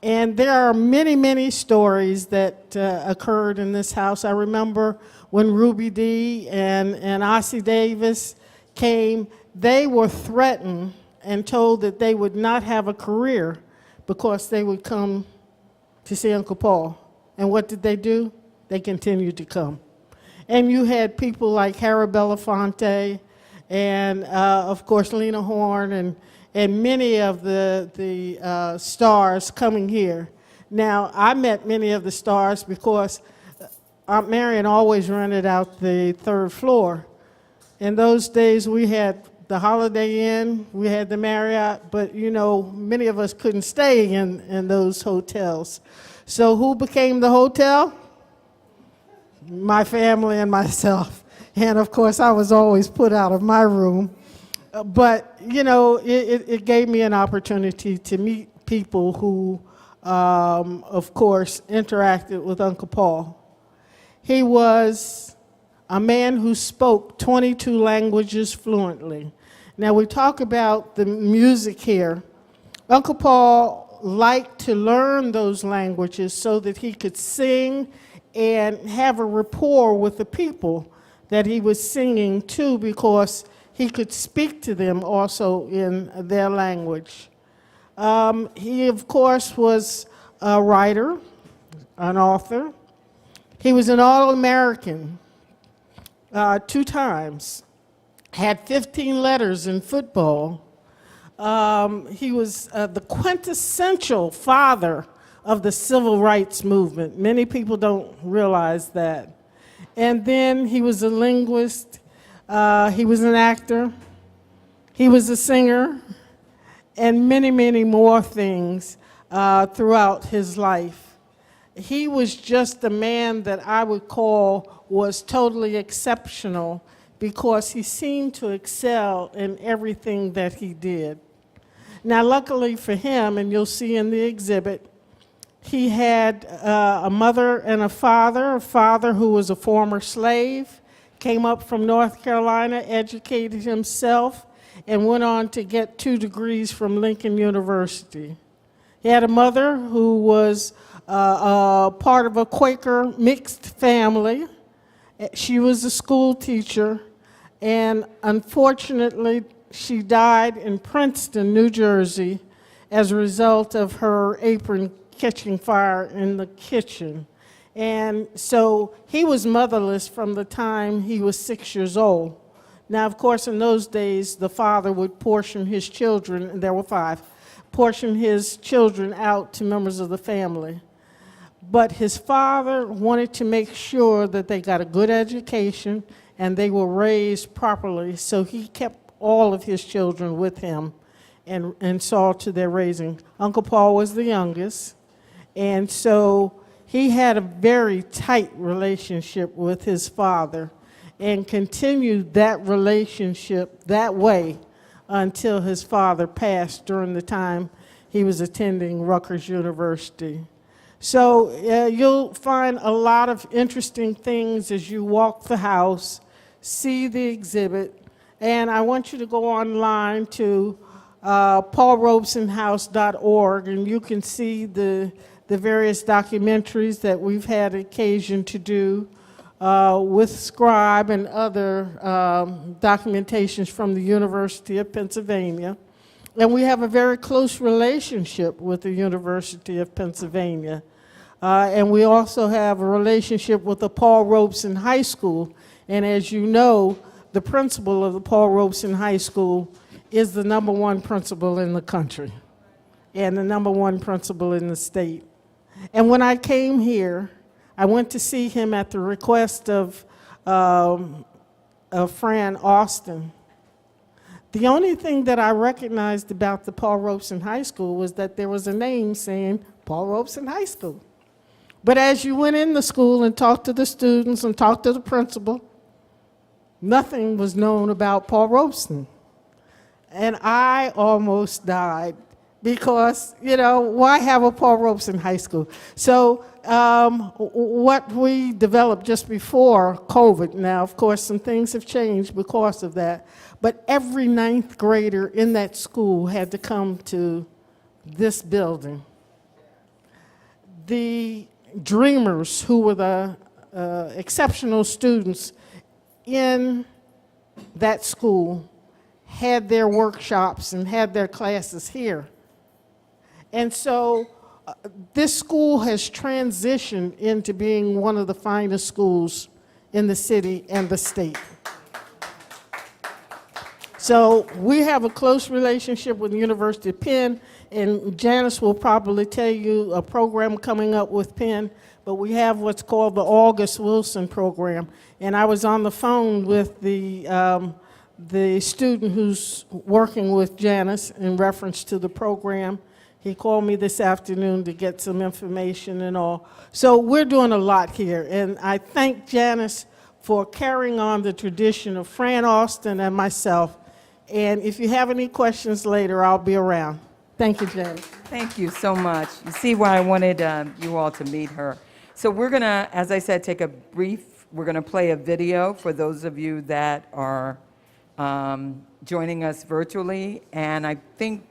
And there are many, many stories that occurred in this house. I remember when Ruby Dee and Ossie Davis came, they were threatened and told that they would not have a career because they would come to see Uncle Paul. And what did they do? They continued to come. And you had people like Harry Belafonte and, of course, Lena Horne and many of the stars coming here. Now, I met many of the stars because Aunt Marion always rented out the third floor. In those days, we had the Holiday Inn, we had the Marriott, but, you know, many of us couldn't stay in those hotels. So who became the hotel? My family and myself. And of course, I was always put out of my room. But, you know, it gave me an opportunity to meet people who, of course, interacted with Uncle Paul. He was a man who spoke 22 languages fluently. Now, we talk about the music here. Uncle Paul liked to learn those languages so that he could sing and have a rapport with the people that he was singing to, because he could speak to them also in their language. He, of course, was a writer, an author. He was an All-American 2 times, had 15 letters in football. He was the quintessential father of the civil rights movement. Many people don't realize that. And then he was a linguist, he was an actor, he was a singer, and many, many more things throughout his life. He was just a man that I would call was totally exceptional, because he seemed to excel in everything that he did. Now, luckily for him, and you'll see in the exhibit, he had a mother and a father who was a former slave, came up from North Carolina, educated himself, and went on to get 2 degrees from Lincoln University. He had a mother who was part of a Quaker mixed family. She was a school teacher, and unfortunately, she died in Princeton, New Jersey, as a result of her apron catching fire in the kitchen. And so he was motherless from the time he was 6 years old. Now, of course, in those days, the father would portion his children, and there were 5, portion his children out to members of the family. But his father wanted to make sure that they got a good education and they were raised properly, so he kept all of his children with him and saw to their raising. Uncle Paul was the youngest, and so he had a very tight relationship with his father. and continued that relationship that way until his father passed during the time he was attending Rutgers University. So you'll find a lot of interesting things as you walk the house, see the exhibit, and I want you to go online to paulrobesonhouse.org, and you can see the various documentaries that we've had occasion to do with Scribe and other documentations from the University of Pennsylvania. And we have a very close relationship with the University of Pennsylvania. And we also have a relationship with the Paul Robeson High School. And as you know, the principal of the Paul Robeson High School is the #1 principal in the country and the #1 principal in the state. And when I came here, I went to see him at the request of Fran Austin. The only thing that I recognized about the Paul Robeson High School was that there was a name saying Paul Robeson High School. But as you went in the school and talked to the students and talked to the principal, nothing was known about Paul Robeson. And I almost died because, why have a Paul Robeson High School? So what we developed just before COVID, now, of course, some things have changed because of that, but every 9th grader in that school had to come to this building. The dreamers, who were the exceptional students in that school, had their workshops and had their classes here. And so this school has transitioned into being one of the finest schools in the city and the state. So we have a close relationship with the University of Penn, and Janice will probably tell you a program coming up with Penn, but we have what's called the August Wilson program. And I was on the phone with the student who's working with Janice in reference to the program. He called me this afternoon to get some information and all. So we're doing a lot here, and I thank Janice for carrying on the tradition of Fran Austin and myself. And if you have any questions later, I'll be around. Thank you, Janice. Thank you so much. You see why I wanted you all to meet her. So we're going to, as I said, we're going to play a video for those of you that are joining us virtually. And I think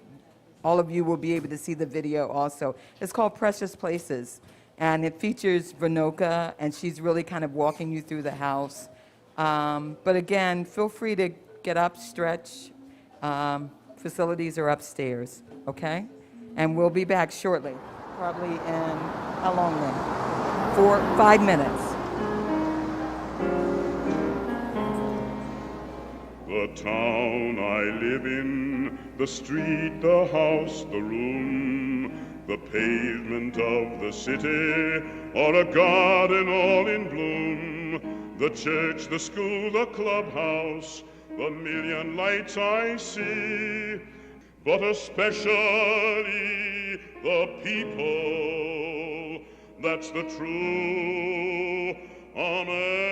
all of you will be able to see the video also. It's called Precious Places. And it features Vanoka, and she's really kind of walking you through the house. But again, feel free to get up, stretch. Facilities are upstairs, okay? And we'll be back shortly, probably in, how long then? 5 minutes. The town I live in, the street, the house, the room, the pavement of the city, or a garden all in bloom, the church, the school, the clubhouse, the million lights I see, but especially the people, that's the true America.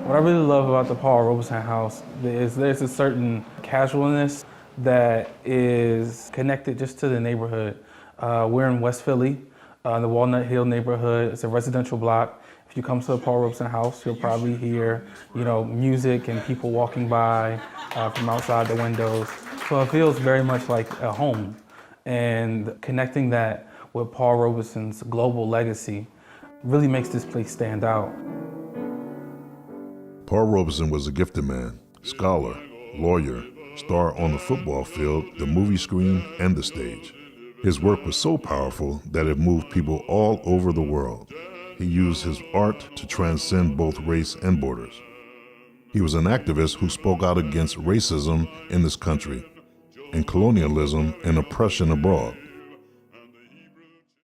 What I really love about the Paul Robeson House is there's a certain casualness that is connected just to the neighborhood. We're in West Philly, the Walnut Hill neighborhood. It's a residential block. If you come to the Paul Robeson House, you'll probably hear, music and people walking by from outside the windows. So it feels very much like a home. And connecting that with Paul Robeson's global legacy really makes this place stand out. Paul Robeson was a gifted man, scholar, lawyer, star on the football field, the movie screen, and the stage. His work was so powerful that it moved people all over the world. He used his art to transcend both race and borders. He was an activist who spoke out against racism in this country and colonialism and oppression abroad.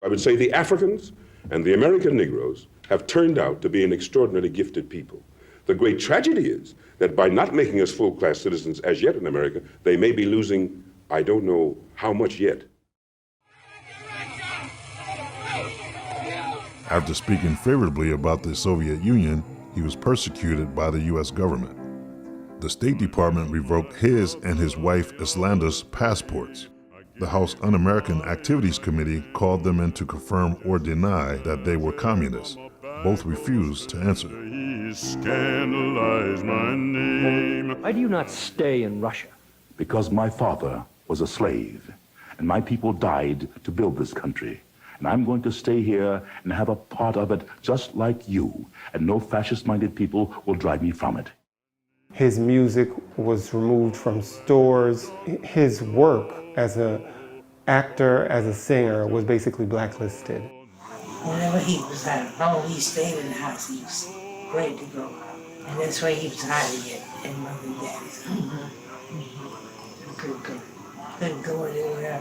I would say the Africans and the American Negroes have turned out to be an extraordinarily gifted people. The great tragedy is that by not making us full-class citizens as yet in America, they may be losing, I don't know how much yet. After speaking favorably about the Soviet Union, he was persecuted by the U.S. government. The State Department revoked his and his wife Islanda's passports. The House Un-American Activities Committee called them in to confirm or deny that they were communists. Both refused to answer. Scandalize my name. Why do you not stay in Russia? Because my father was a slave, and my people died to build this country. And I'm going to stay here and have a part of it just like you, and no fascist-minded people will drive me from it. His music was removed from stores. His work as an actor, as a singer, was basically blacklisted. Whenever he was at home, he stayed in the house. He was great to go. And that's why he was hiding it in Mother and Daddy's home. Couldn't go anywhere.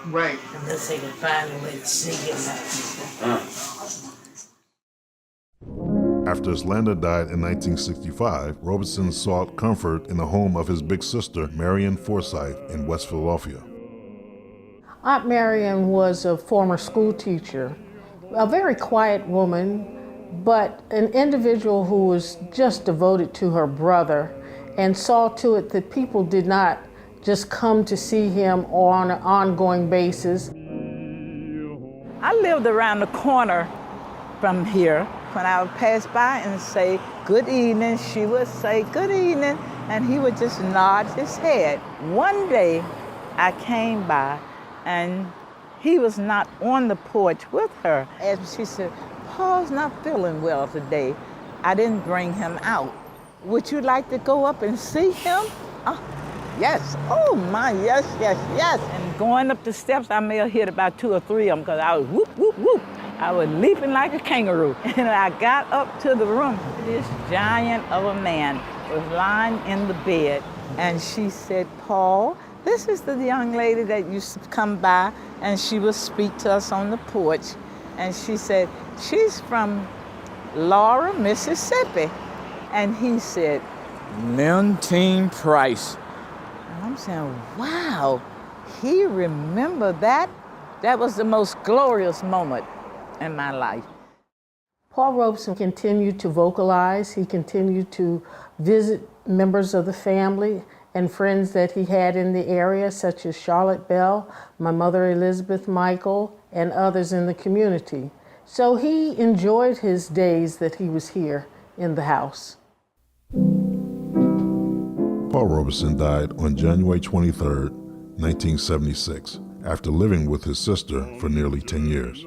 Right. Unless they could find a way to sing him. After Islanda died in 1965, Robeson sought comfort in the home of his big sister, Marion Forsyth, in West Philadelphia. Aunt Marion was a former school teacher, a very quiet woman, but an individual who was just devoted to her brother and saw to it that people did not just come to see him on an ongoing basis. I lived around the corner from here. When I would pass by and say, "Good evening," she would say, "Good evening," and he would just nod his head. One day, I came by, and he was not on the porch with her. And she said, "Paul's not feeling well today. I didn't bring him out. Would you like to go up and see him?" Oh, yes. Oh, my, yes, yes, yes. And going up the steps, I may have hit about 2 or 3 of them because I was whoop, whoop, whoop. I was leaping like a kangaroo. And I got up to the room. This giant of a man was lying in the bed. And she said, "Paul, this is the young lady that used to come by and she would speak to us on the porch." And she said, "She's from Laura, Mississippi." And he said, "Mentine Price." And I'm saying, wow, he remembered that? That was the most glorious moment in my life. Paul Robeson continued to vocalize. He continued to visit members of the family and friends that he had in the area, such as Charlotte Bell, my mother Elizabeth Michael, and others in the community. So he enjoyed his days that he was here in the house. Paul Robeson died on January 23, 1976, after living with his sister for nearly 10 years.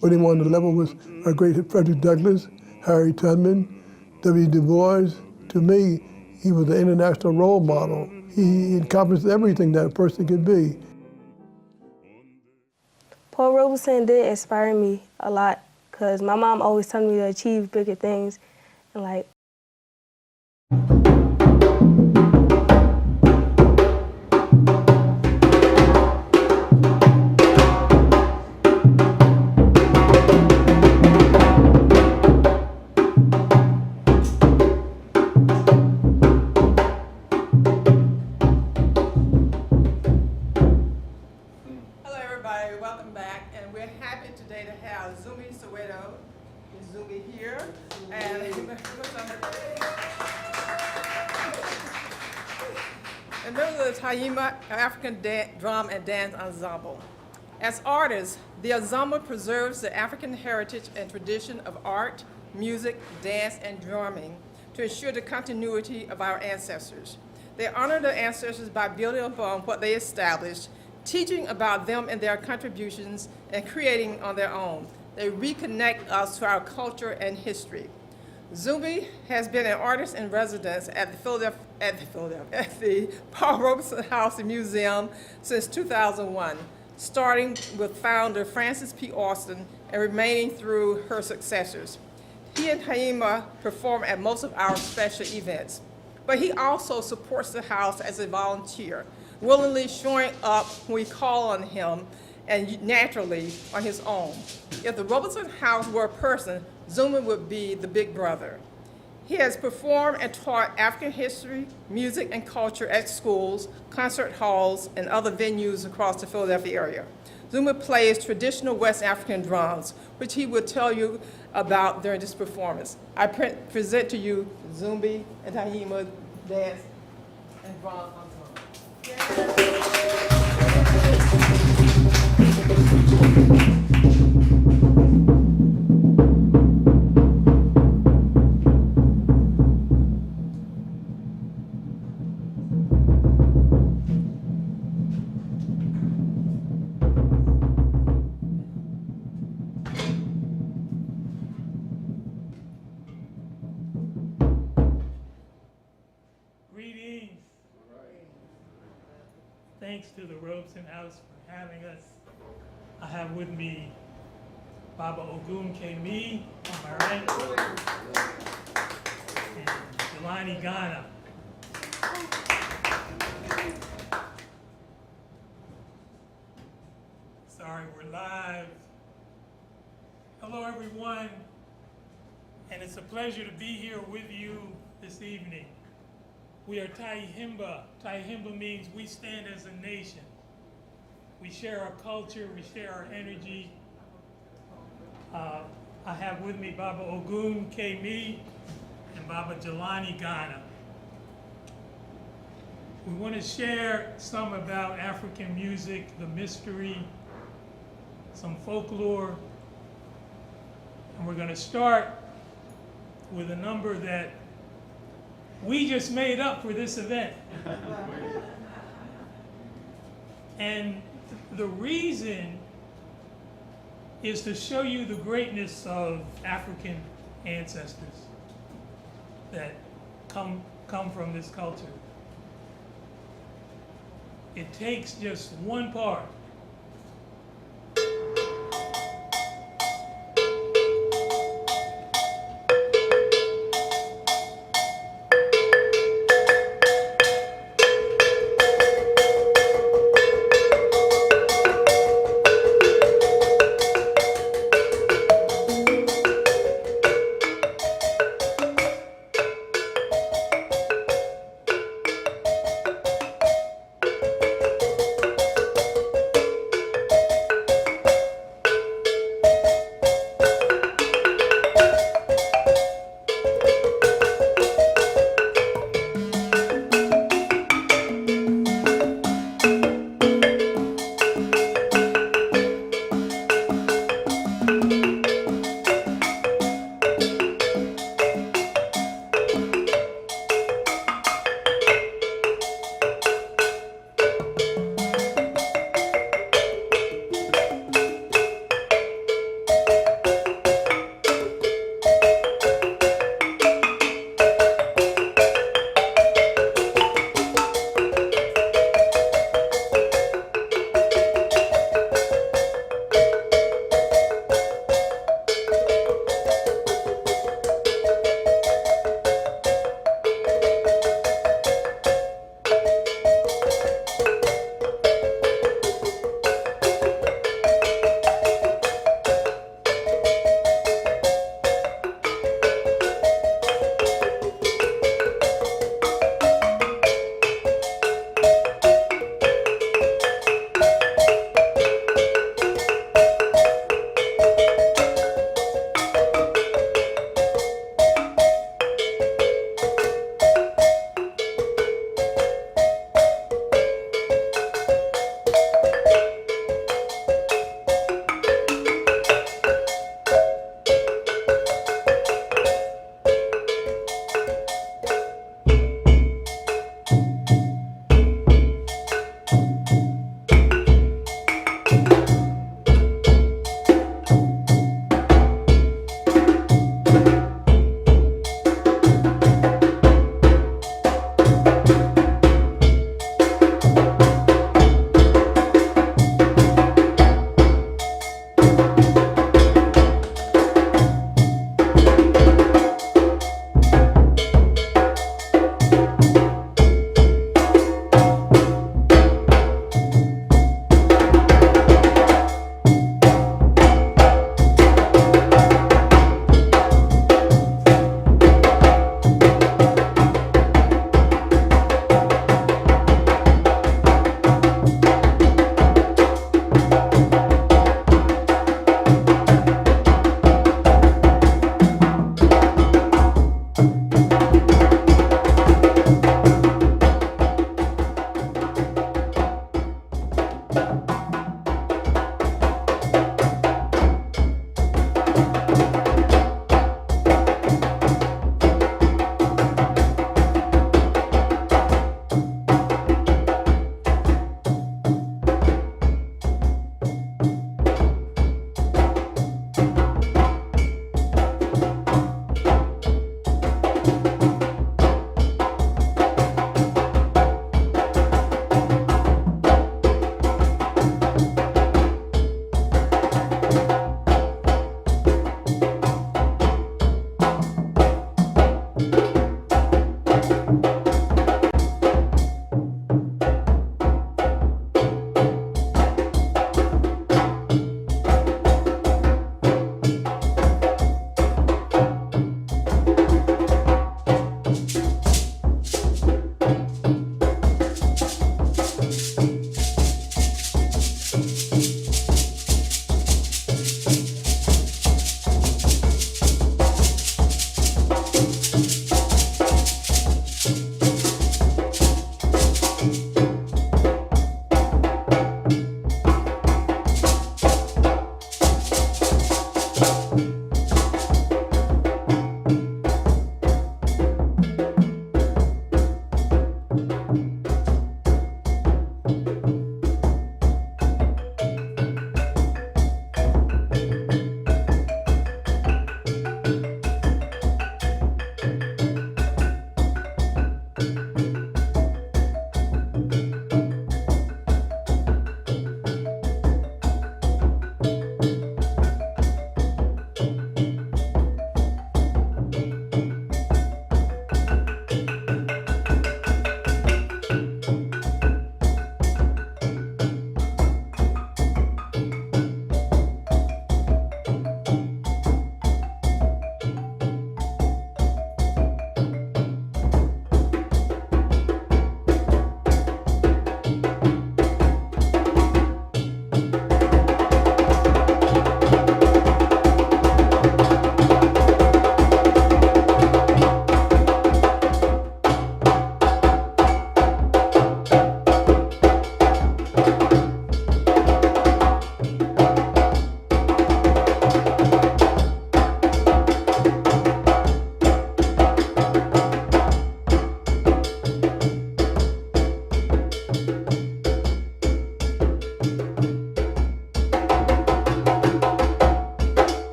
What he wanted to level was our great Frederick Douglass, Harry Tubman, W. Du Bois. To me, he was an international role model. He encompassed everything that a person could be. Paul Robeson did inspire me a lot because my mom always told me to achieve bigger things and like. Zumbi Soweto, is Zumbi here, and members of the Tyehimba African Drum and Dance Ensemble. As artists, the ensemble preserves the African heritage and tradition of art, music, dance, and drumming to ensure the continuity of our ancestors. They honor the ancestors by building upon what they established, teaching about them and their contributions, and creating on their own. They reconnect us to our culture and history. Zumbi has been an artist in residence at the Paul Robeson House Museum since 2001, starting with founder Frances P. Austin and remaining through her successors. He and Tyehimba perform at most of our special events, but he also supports the house as a volunteer, willingly showing up when we call on him and naturally on his own. If the Robeson House were a person, Zumbi would be the big brother. He has performed and taught African history, music, and culture at schools, concert halls, and other venues across the Philadelphia area. Zumbi plays traditional West African drums, which he will tell you about during this performance. I present to you Zumbi and Tyehimba Dance and Drum Ensemble. Greetings. Thanks to the Robeson House for having us. I have with me Baba Ogun Kemi on my right, and Jelani Ghana. Sorry, we're live. Hello, everyone, and it's a pleasure to be here with you this evening. We are Tyehimba. Tyehimba means we stand as a nation. We share our culture, we share our energy. I have with me Baba Ogun Kemi and Baba Jelani Ghana. We want to share some about African music, the mystery, some folklore, and we're going to start with a number that we just made up for this event. And the reason is to show you the greatness of African ancestors that come from this culture. It takes just one part.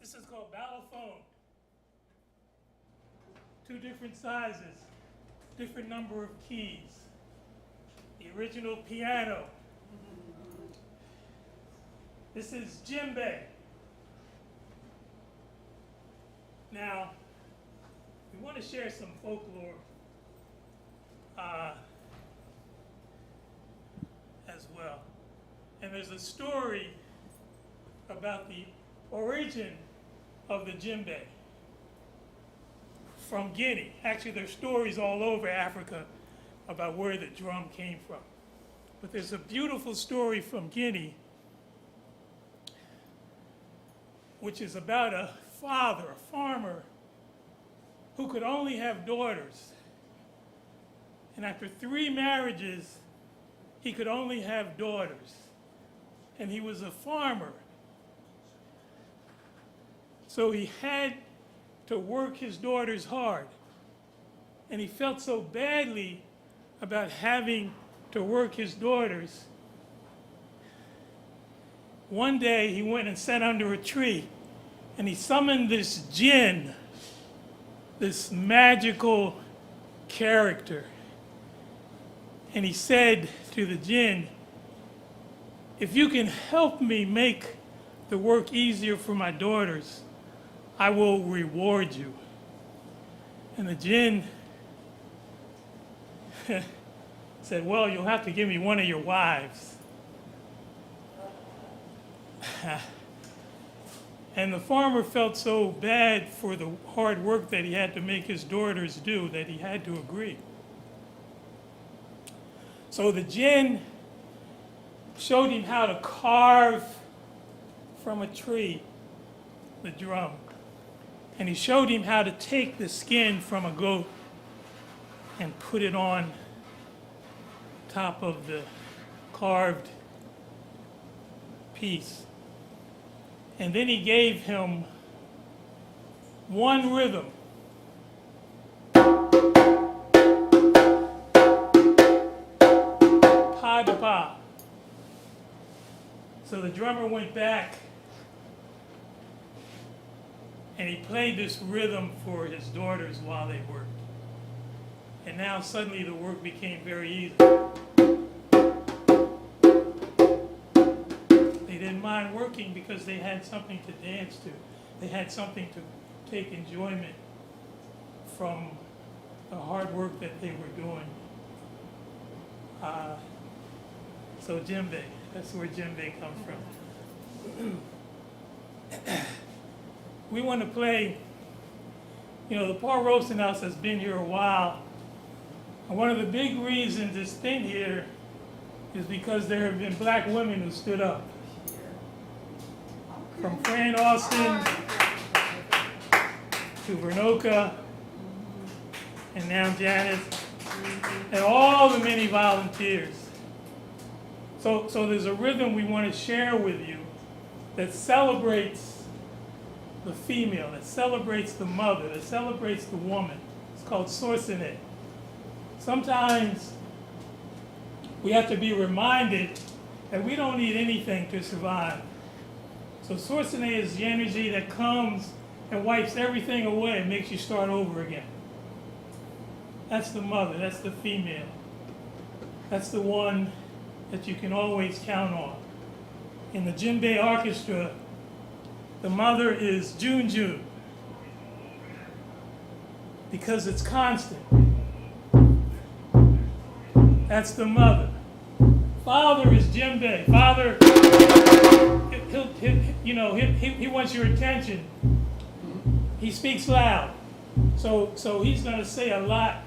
This is called balafon. 2 different sizes, different number of keys. The original piano. This is djembe. Now, we want to share some folklore as well. And there's a story about the origin of the djembe from Guinea. Actually, there's stories all over Africa about where the drum came from. But there's a beautiful story from Guinea, which is about a father, a farmer, who could only have daughters. And after 3 marriages, he could only have daughters. And he was a farmer. So he had to work his daughters hard. And he felt so badly about having to work his daughters. One day he went and sat under a tree and he summoned this jinn, this magical character. And he said to the jinn, if you can help me make the work easier for my daughters, I will reward you. And the jinn said, well, you'll have to give me one of your wives. And the farmer felt so bad for the hard work that he had to make his daughters do that he had to agree. So the jinn showed him how to carve from a tree the drum. And he showed him how to take the skin from a goat and put it on top of the carved piece. And then he gave him one rhythm. Pa da pa. So the drummer went back and he played this rhythm for his daughters while they worked. And now suddenly the work became very easy. They didn't mind working because they had something to dance to. They had something to take enjoyment from the hard work that they were doing. So djembe, that's where djembe comes from. We want to play, the Paul Robeson House has been here a while. And one of the big reasons it's been here is because there have been black women who stood up. From Fran Austin to Vernoka, and now Janice, and all the many volunteers. So there's a rhythm we want to share with you that celebrates the female, that celebrates the mother, that celebrates the woman. It's called sorsene. Sometimes we have to be reminded that we don't need anything to survive. So sorsene is the energy that comes and wipes everything away and makes you start over again. That's the mother, that's the female. That's the one that you can always count on. In the djembe orchestra, the mother is Junjun because it's constant. That's the mother. Father is djembe. Father, he wants your attention. He speaks loud. So he's going to say a lot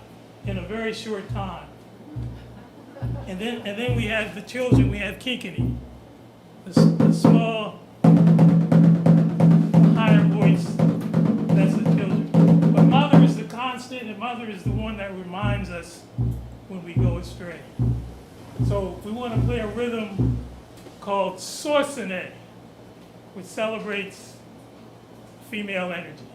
in a very short time. And then we have the children. We have kekenee, the small, higher voice. That's the children. But mother is the constant, and mother is the one that reminds us when we go astray. So we want to play a rhythm called sorsene, which celebrates female energy.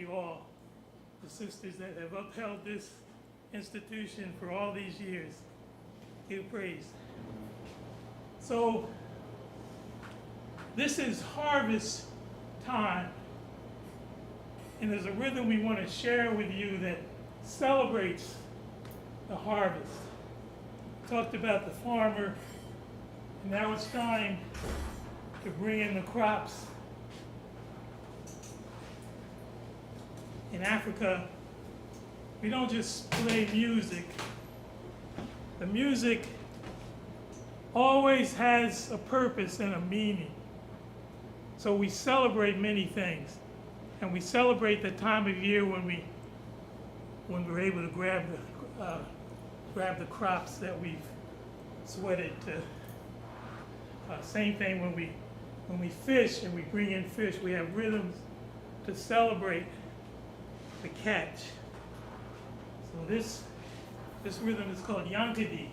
you all, the sisters that have upheld this institution for all these years. Give praise. So, this is harvest time. And there's a rhythm we want to share with you that celebrates the harvest. Talked about the farmer, and now it's time to bring in the crops. In Africa, we don't just play music. The music always has a purpose and a meaning. So we celebrate many things. And we celebrate the time of year when we're able to grab the crops that we've sweated to. Same thing when we fish and we bring in fish, we have rhythms to celebrate the catch. So this rhythm is called Yankadi.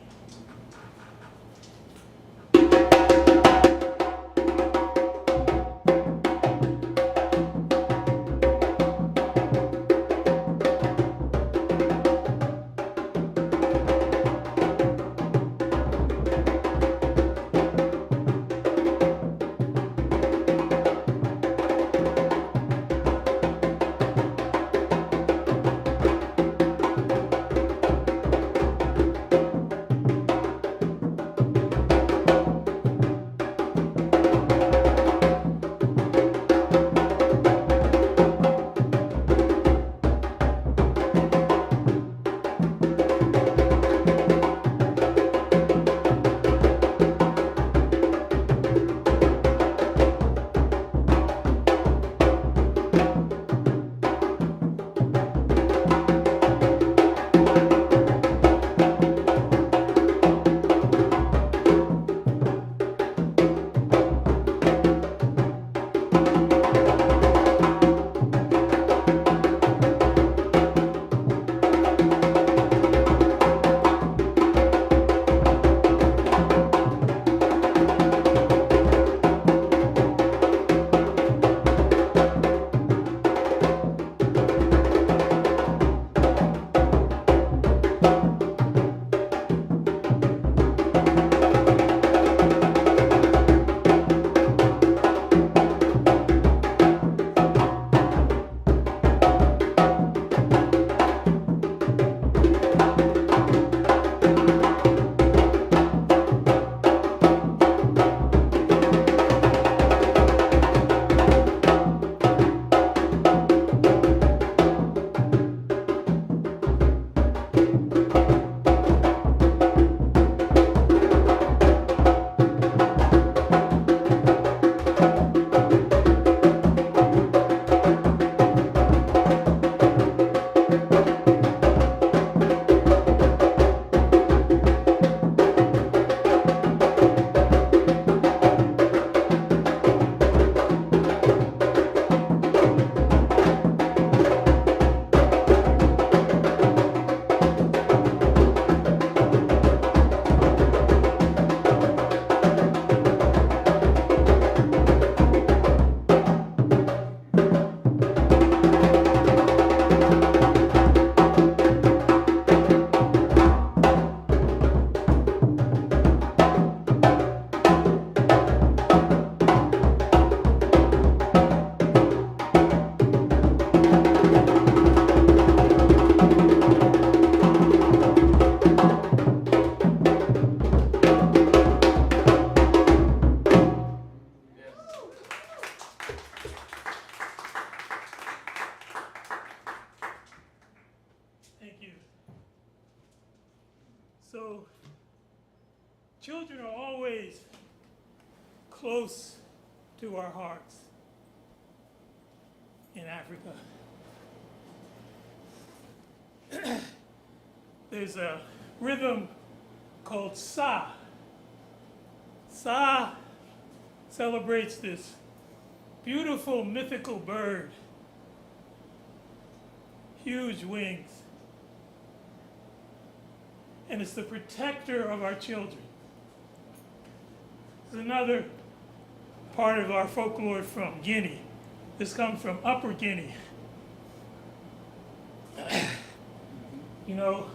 So children are always close to our hearts in Africa. There's a rhythm called Sa. Sa celebrates this beautiful mythical bird, huge wings. And it's the protector of our children. There's another part of our folklore from Guinea. This comes from Upper Guinea. You know,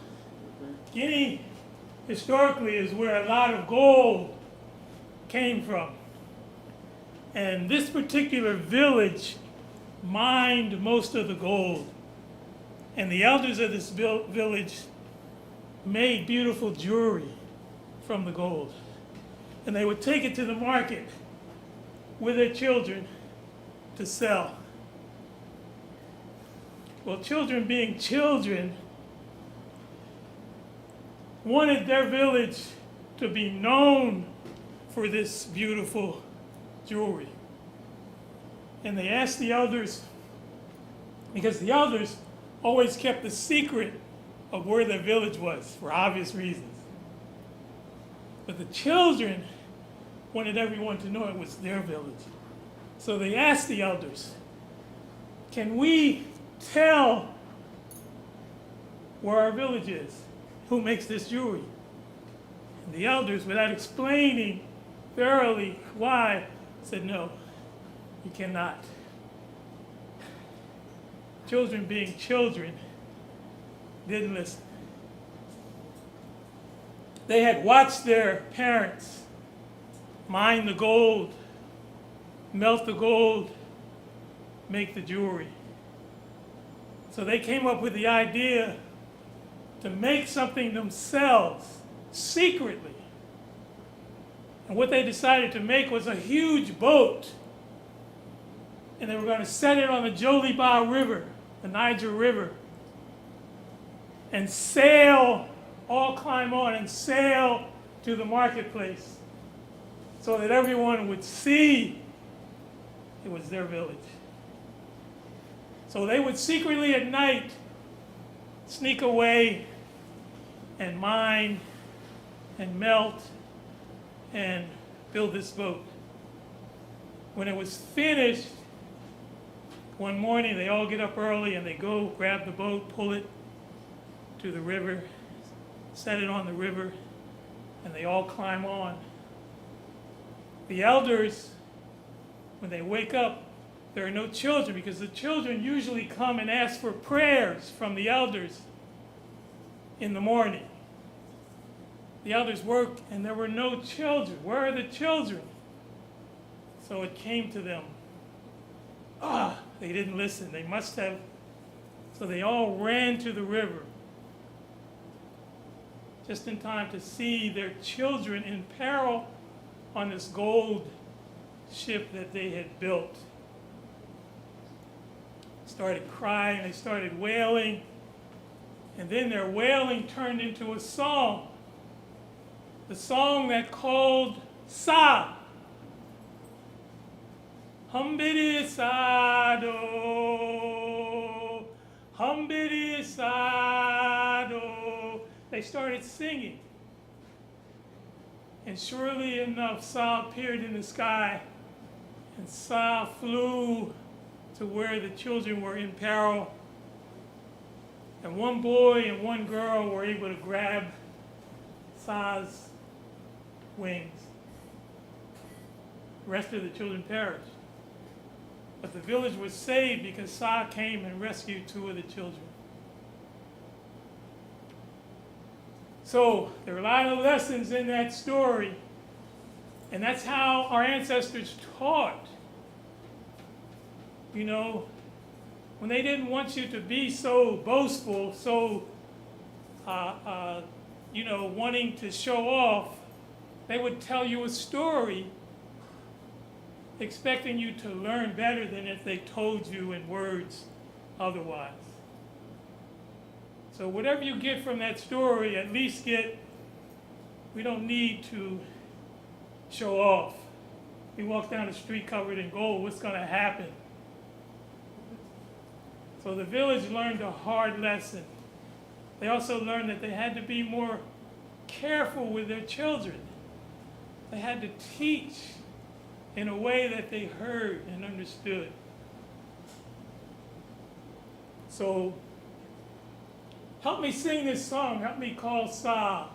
Guinea historically is where a lot of gold came from. And this particular village mined most of the gold. And the elders of this village made beautiful jewelry from the gold. And they would take it to the market with their children to sell. Well, children being children wanted their village to be known for this beautiful jewelry. And they asked the elders, because the elders always kept the secret of where their village was for obvious reasons. But the children wanted everyone to know it was their village. So they asked the elders, can we tell where our village is? Who makes this jewelry? And the elders, without explaining thoroughly why, said, no, you cannot. Children being children didn't listen. They had watched their parents mine the gold, melt the gold, make the jewelry. So they came up with the idea to make something themselves secretly. And what they decided to make was a huge boat. And they were going to set it on the Joliba River, the Niger River, and sail, all climb on and sail to the marketplace so that everyone would see it was their village. So they would secretly at night sneak away and mine and melt and build this boat. When it was finished, one morning they all get up early and they go grab the boat, pull it to the river, set it on the river, and they all climb on. The elders, when they wake up, there are no children because the children usually come and ask for prayers from the elders in the morning. The elders worked and there were no children. Where are the children? So it came to them. They didn't listen. They must have. So they all ran to the river just in time to see their children in peril on this gold ship that they had built. Started crying, they started wailing, and then their wailing turned into a song. The song that called Sa. Humbidi Sado, Humbidi Sado. They started singing. And surely enough, Sa appeared in the sky, and Sa flew to where the children were in peril. And one boy and one girl were able to grab Sa's wings. The rest of the children perished. But the village was saved because Sa came and rescued 2 of the children. So there are a lot of lessons in that story, and that's how our ancestors taught. You know, when they didn't want you to be so boastful, so, wanting to show off, they would tell you a story expecting you to learn better than if they told you in words otherwise. So whatever you get from that story, at least we don't need to show off. We walk down the street covered in gold, what's going to happen? So the village learned a hard lesson. They also learned that they had to be more careful with their children. They had to teach in a way that they heard and understood. So help me sing this song. Help me call Sa.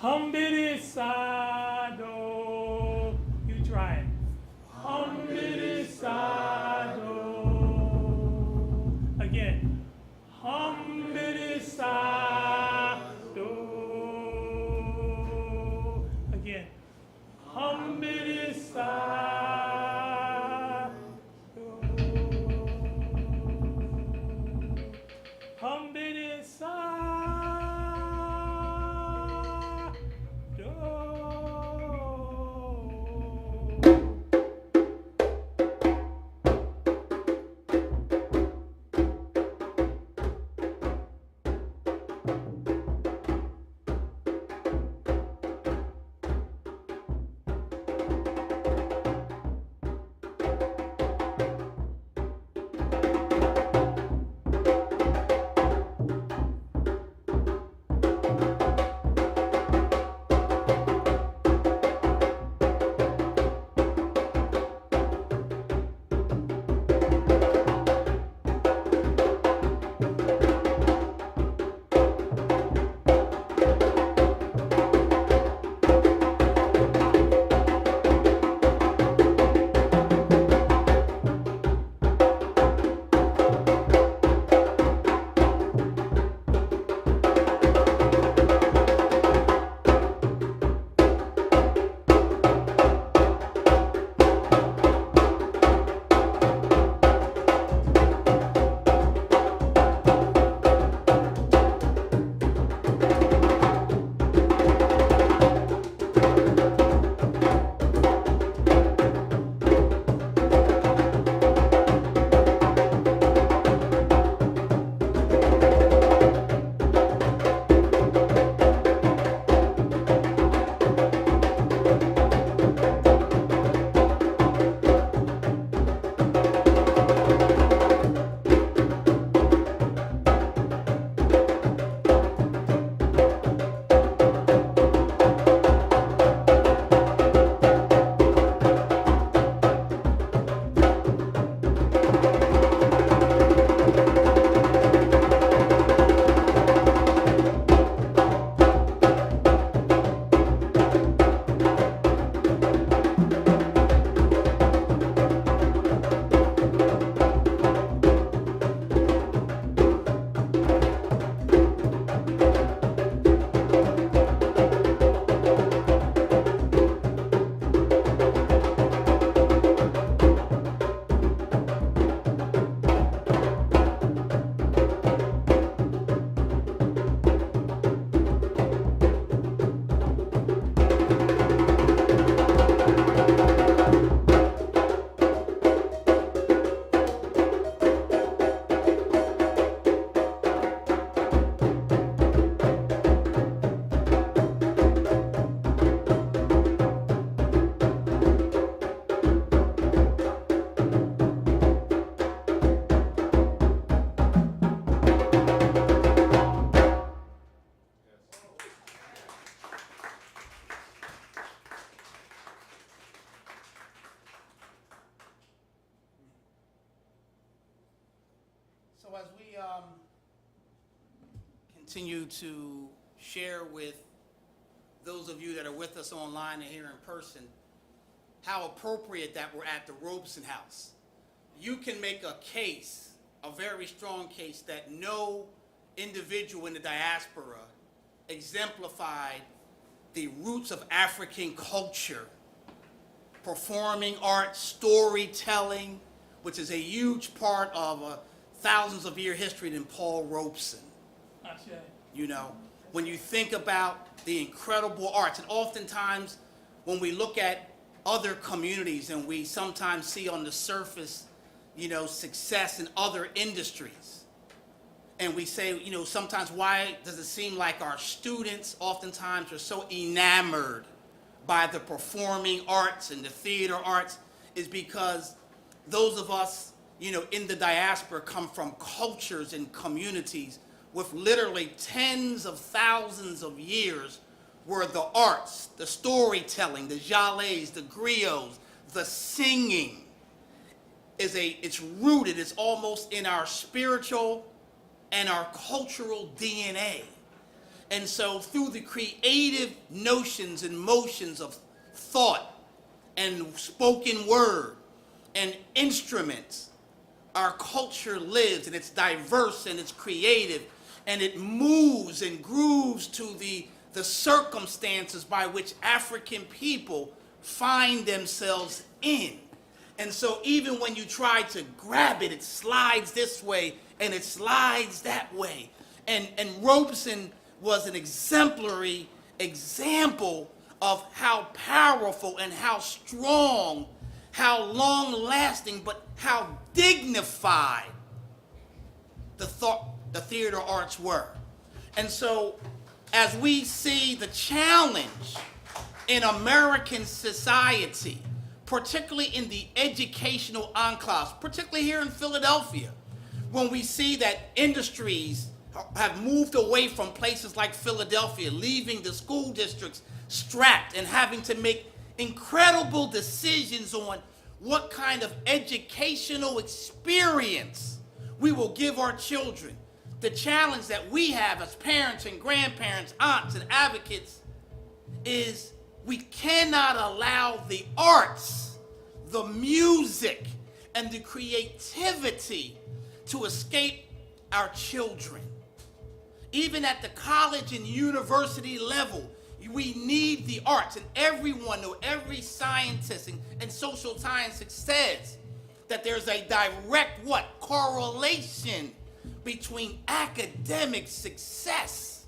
Humbidi Sado. You try it. Humbidi Sado. Again. Humbidi continue to share with those of you that are with us online and here in person how appropriate that we're at the Robeson House. You can make a case, a very strong case, that no individual in the diaspora exemplified the roots of African culture, performing arts, storytelling, which is a huge part of a thousands of year history than Paul Robeson. You know, when you think about the incredible arts, and oftentimes when we look at other communities and we sometimes see on the surface, you know, success in other industries, and we say, you know, sometimes why does it seem like our students oftentimes are so enamored by the performing arts and the theater arts, is because those of us, you know, in the diaspora come from cultures and communities with literally tens of thousands of years where the arts, the storytelling, the jalets, the griots, the singing it's rooted, it's almost in our spiritual and our cultural DNA. And so through the creative notions and motions of thought and spoken word and instruments, our culture lives, and it's diverse and it's creative, and it moves and grooves to the circumstances by which African people find themselves in. And so even when you try to grab it, it slides this way and it slides that way. And Robeson was an exemplary example of how powerful and how strong, how long-lasting, but how dignified the theater arts were. And so as we see the challenge in American society, particularly in the educational enclaves, particularly here in Philadelphia, when we see that industries have moved away from places like Philadelphia, leaving the school districts strapped and having to make incredible decisions on what kind of educational experience we will give our children. The challenge that we have as parents and grandparents, aunts and advocates, is we cannot allow the arts, the music, and the creativity to escape our children. Even at the college and university level, we need the arts, and everyone, every scientist and social science says that there's a direct correlation between academic success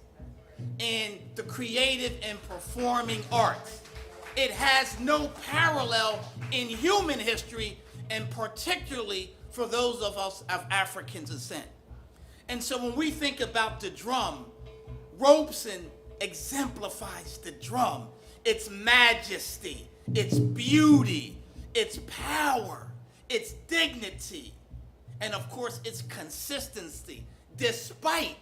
and the creative and performing arts. It has no parallel in human history, and particularly for those of us of African descent. And so when we think about the drum, Robeson exemplifies the drum, its majesty, its beauty, its power, its dignity, and of course its consistency, despite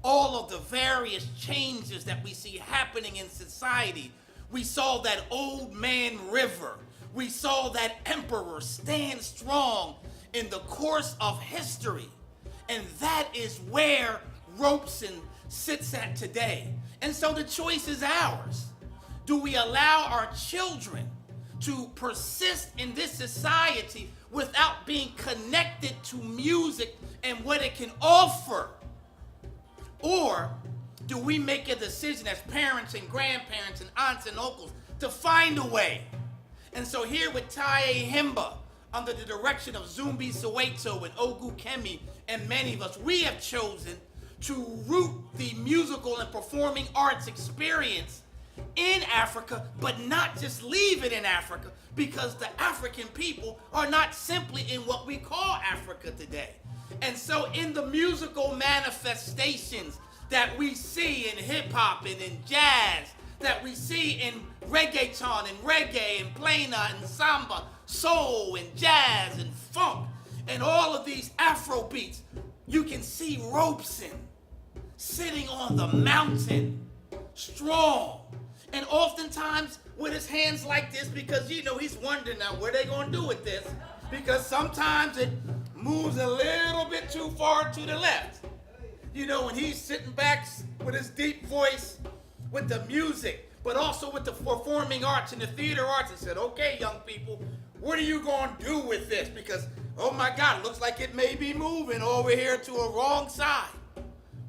all of the various changes that we see happening in society. We saw that old man river. We saw that emperor stand strong in the course of history. And that is where Robeson sits at today. And so the choice is ours. Do we allow our children to persist in this society without being connected to music and what it can offer? Or do we make a decision as parents and grandparents and aunts and uncles to find a way? And so here with Tyehimba, under the direction of Zumbi Soweto and Ogu Kemi and many of us, we have chosen to root the musical and performing arts experience in Africa, but not just leave it in Africa, because the African people are not simply in what we call Africa today. And so in the musical manifestations that we see in hip-hop and in jazz, that we see in reggaeton and reggae and plena and samba, soul and jazz and funk, and all of these Afro beats, you can see Robeson sitting on the mountain, strong, and oftentimes with his hands like this, because you know he's wondering now what they gonna do with this, because sometimes it moves a little bit too far to the left. You know, when he's sitting back with his deep voice, with the music, but also with the performing arts and the theater arts, and said, okay, young people, what are you going to do with this? Because, oh my God, it looks like it may be moving over here to a wrong side.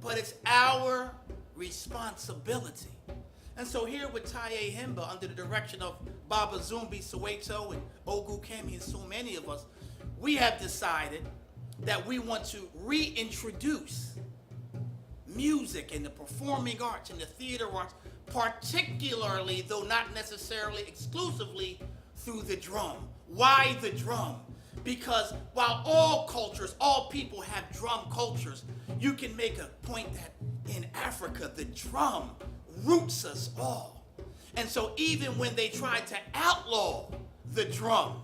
But it's our responsibility. And so here with Tyehimba, under the direction of Baba Zumbi Soweto and Ogu Kemi and so many of us, we have decided that we want to reintroduce music and the performing arts and the theater arts, particularly, though not necessarily exclusively, through the drum. Why the drum? Because while all cultures, all people have drum cultures, you can make a point that in Africa, the drum roots us all. And so even when they tried to outlaw the drum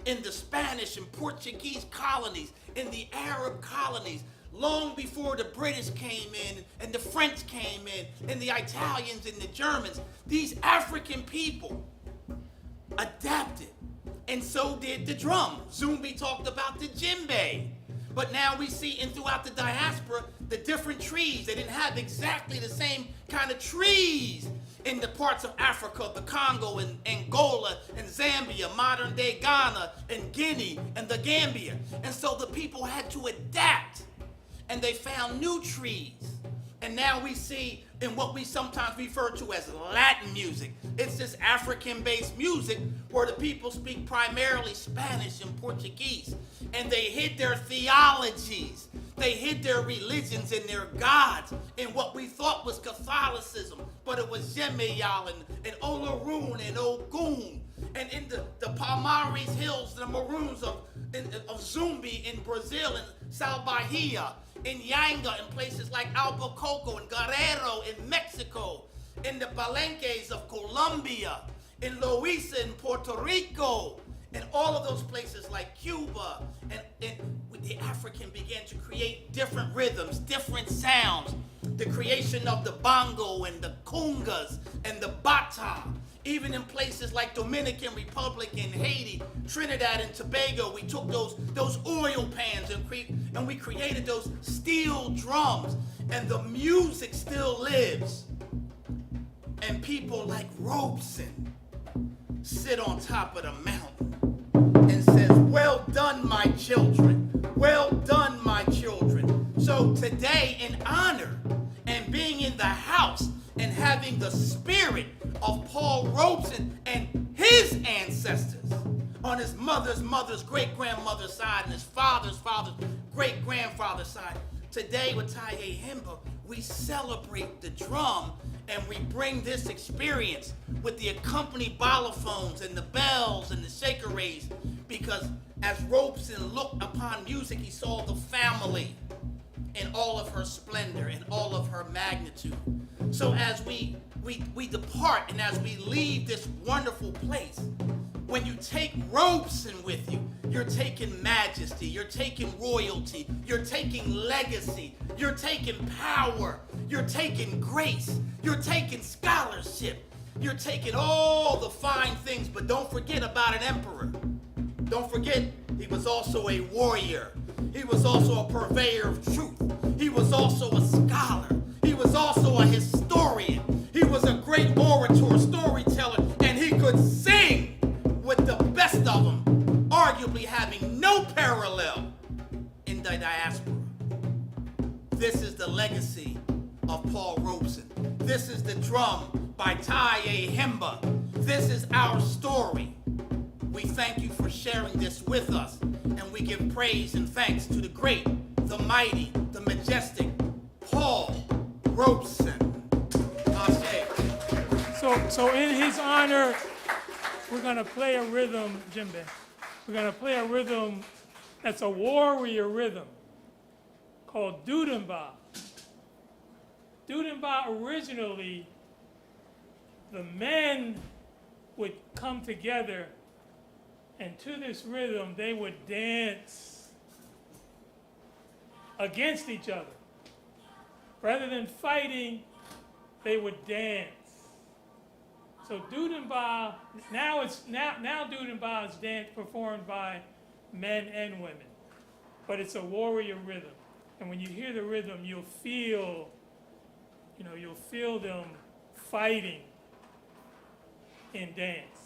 in the Spanish and Portuguese colonies, in the Arab colonies, long before the British came in and the French came in and the Italians and the Germans, these African people adapted. And so did the drum. Zumbi talked about the djembe. But now we see throughout the diaspora, the different trees. They didn't have exactly the same kind of trees in the parts of Africa, the Congo and Angola and Zambia, modern day Ghana and Guinea and the Gambia. And so the people had to adapt. And they found new trees. And now we see in what we sometimes refer to as Latin music. It's this African-based music where the people speak primarily Spanish and Portuguese. And they hid their theologies. They hid their religions and their gods in what we thought was Catholicism. But it was Yemeyal and Olorun and Ogun. And in the Palmares Hills, the Maroons of Zumbi in Brazil and Sal Bahia, in Yanga, in places like Albuquerque and Guerrero in Mexico, in the Palenques of Colombia, in Loíza in Puerto Rico, and all of those places like Cuba, and the African began to create different rhythms, different sounds, the creation of the bongo and the congas and the bata. Even in places like Dominican Republic and Haiti, Trinidad and Tobago, we took those oil pans and we created those steel drums, and the music still lives. And people like Robeson sit on top of the mountain and says, well done, my children. Well done, my children. So today, in honor and being in the house and having the spirit of Paul Robeson and his ancestors on his mother's great-grandmother's side and his father's great-grandfather's side. Today with Tyehimba, we celebrate the drum and we bring this experience with the accompanied balafons and the bells and the sekeres, because as Robeson looked upon music, he saw the family in all of her splendor and all of her magnitude. So as we depart and as we leave this wonderful place, when you take Robeson with you, you're taking majesty, you're taking royalty, you're taking legacy, you're taking power, you're taking grace, you're taking scholarship, you're taking all the fine things, but don't forget about an emperor. Don't forget, he was also a warrior. He was also a purveyor of truth. He was also a scholar. He was also a historian. He was a great orator, storyteller, and he could sing with the best of them, arguably having no parallel in the diaspora. This is the legacy of Paul Robeson. This is the drum by Tyehimba. This is our story. We thank you for sharing this with us, and we give praise and thanks to the great, the mighty, the majestic Paul Robeson. So in his honor, we're going to play a rhythm, djembe. We're going to play a rhythm that's a warrior rhythm called Dudumba. Dudumba, originally, the men would come together, and to this rhythm, they would dance against each other. Rather than fighting, they would dance. So Dudumba, now Dudumba is dance performed by men and women, but it's a warrior rhythm. And when you hear the rhythm, you'll feel them fighting in dance.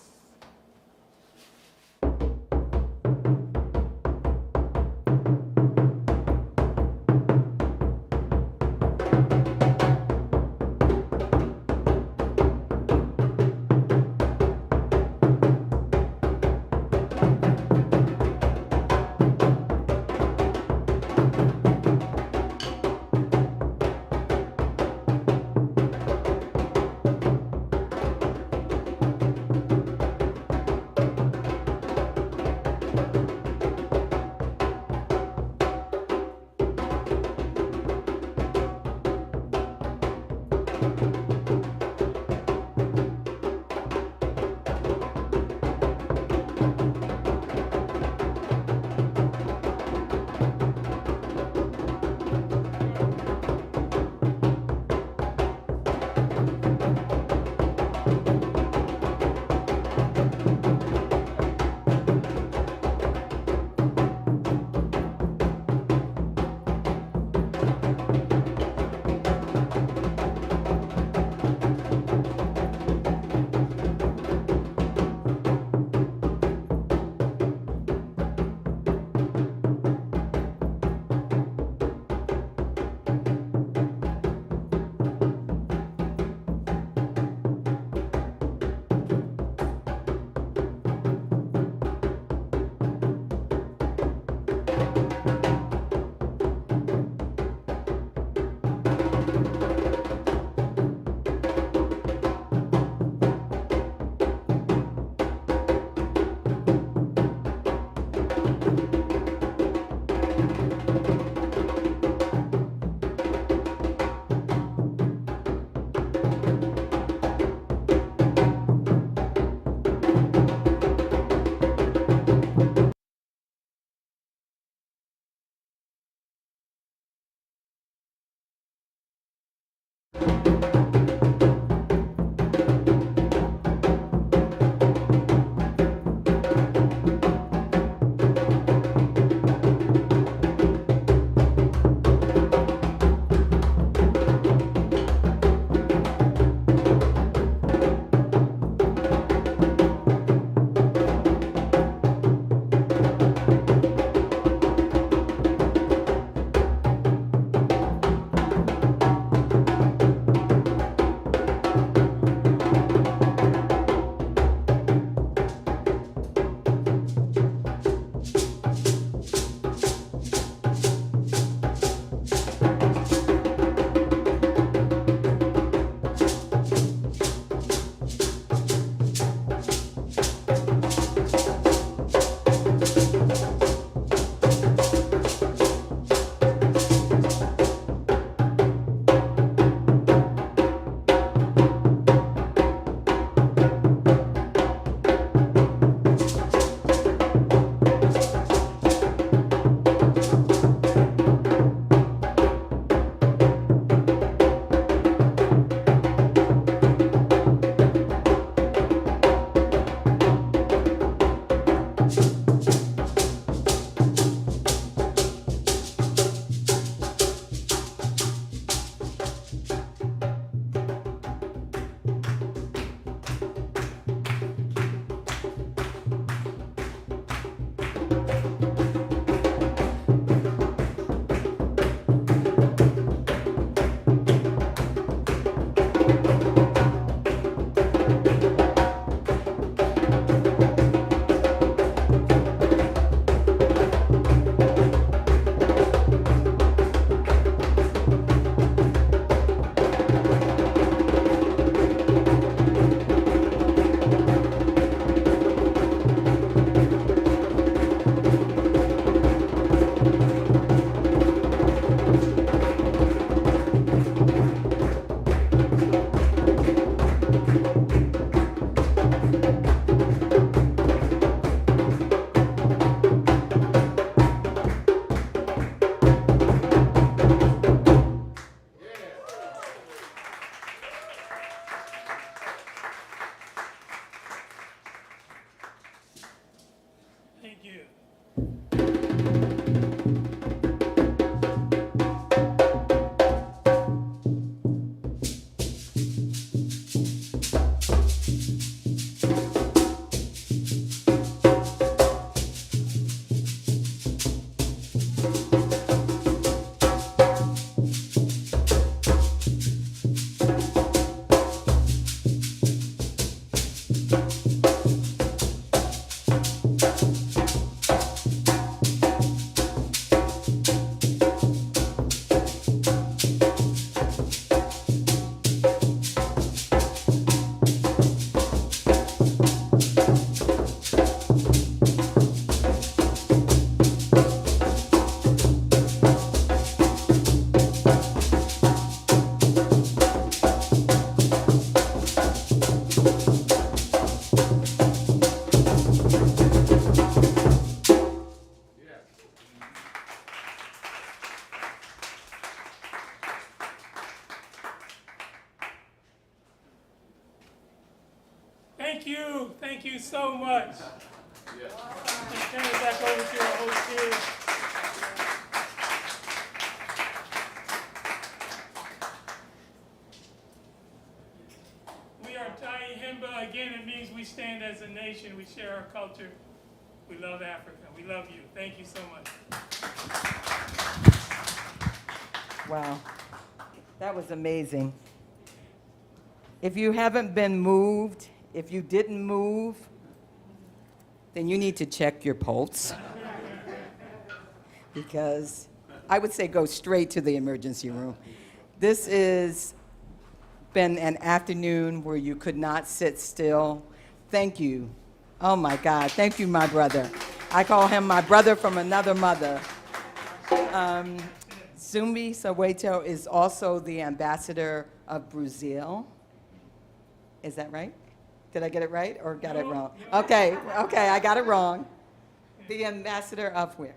Thank you so much. And turn it back over to our host here. We are Tyehimba. Again, it means we stand as a nation. We share our culture. We love Africa. We love you. Thank you so much. Wow, that was amazing. If you haven't been moved, if you didn't move, then you need to check your pulse. Because I would say go straight to the emergency room. This has been an afternoon where you could not sit still. Thank you. Oh my God, thank you, my brother. I call him my brother from another mother. Zumbi Soweto is also the ambassador of Brazil. Is that right? Did I get it right or got it wrong? Okay, I got it wrong. The ambassador of where?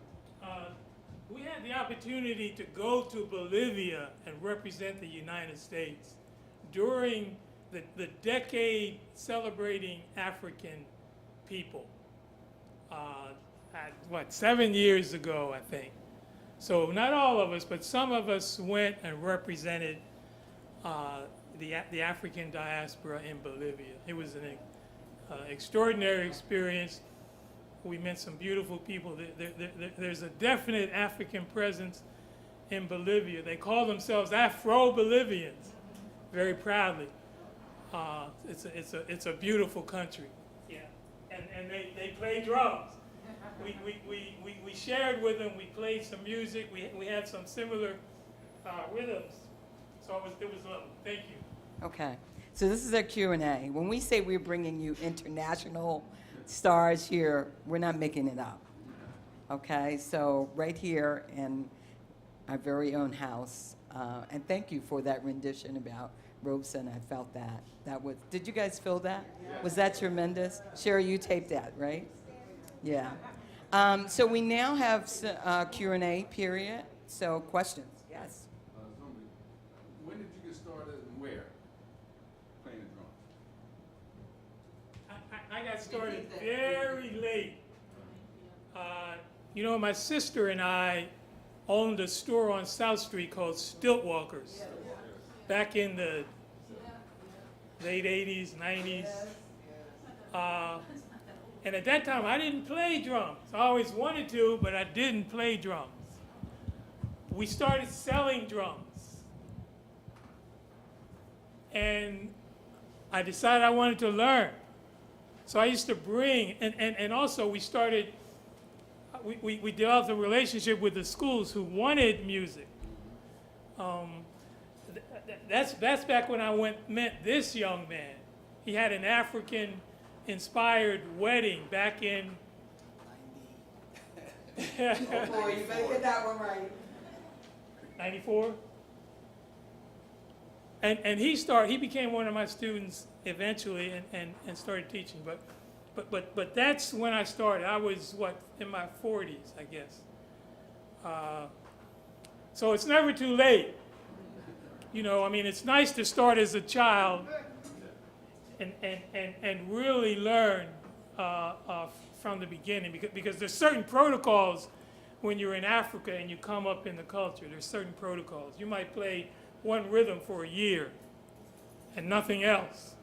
We had the opportunity to go to Bolivia and represent the United States during the decade celebrating African people. 7 years ago, I think. So not all of us, but some of us went and represented the African diaspora in Bolivia. It was an extraordinary experience. We met some beautiful people. There's a definite African presence in Bolivia. They call themselves Afro-Bolivians, very proudly. It's a beautiful country. Yeah, and they play drums. We shared with them. We played some music. We had some similar rhythms. So it was lovely. Thank you. Okay, so this is our Q&A. When we say we're bringing you international stars here, we're not making it up. Okay, so right here in our very own house, and thank you for that rendition about Robeson. I felt that. Did you guys feel that? Yeah. Was that tremendous? Sherry, you taped that, right? Yeah. So we now have Q&A period. So questions? Yes. Zumbi, when did you get started and where playing the drums? I got started very late. My sister and I owned a store on South Street called Stiltwalkers back in the late 80s, 90s. And at that time, I didn't play drums. I always wanted to, but I didn't play drums. We started selling drums. And I decided I wanted to learn. So I used to bring, and also we started, we developed a relationship with the schools who wanted music. That's back when I met this young man. He had an African-inspired wedding back in. Oh boy, you better get that one right. 94. And he became one of my students eventually and started teaching. But that's when I started. I was in my 40s, I guess. So it's never too late. It's nice to start as a child and really learn from the beginning because there's certain protocols when you're in Africa and you come up in the culture. There's certain protocols. You might play one rhythm for a year and nothing else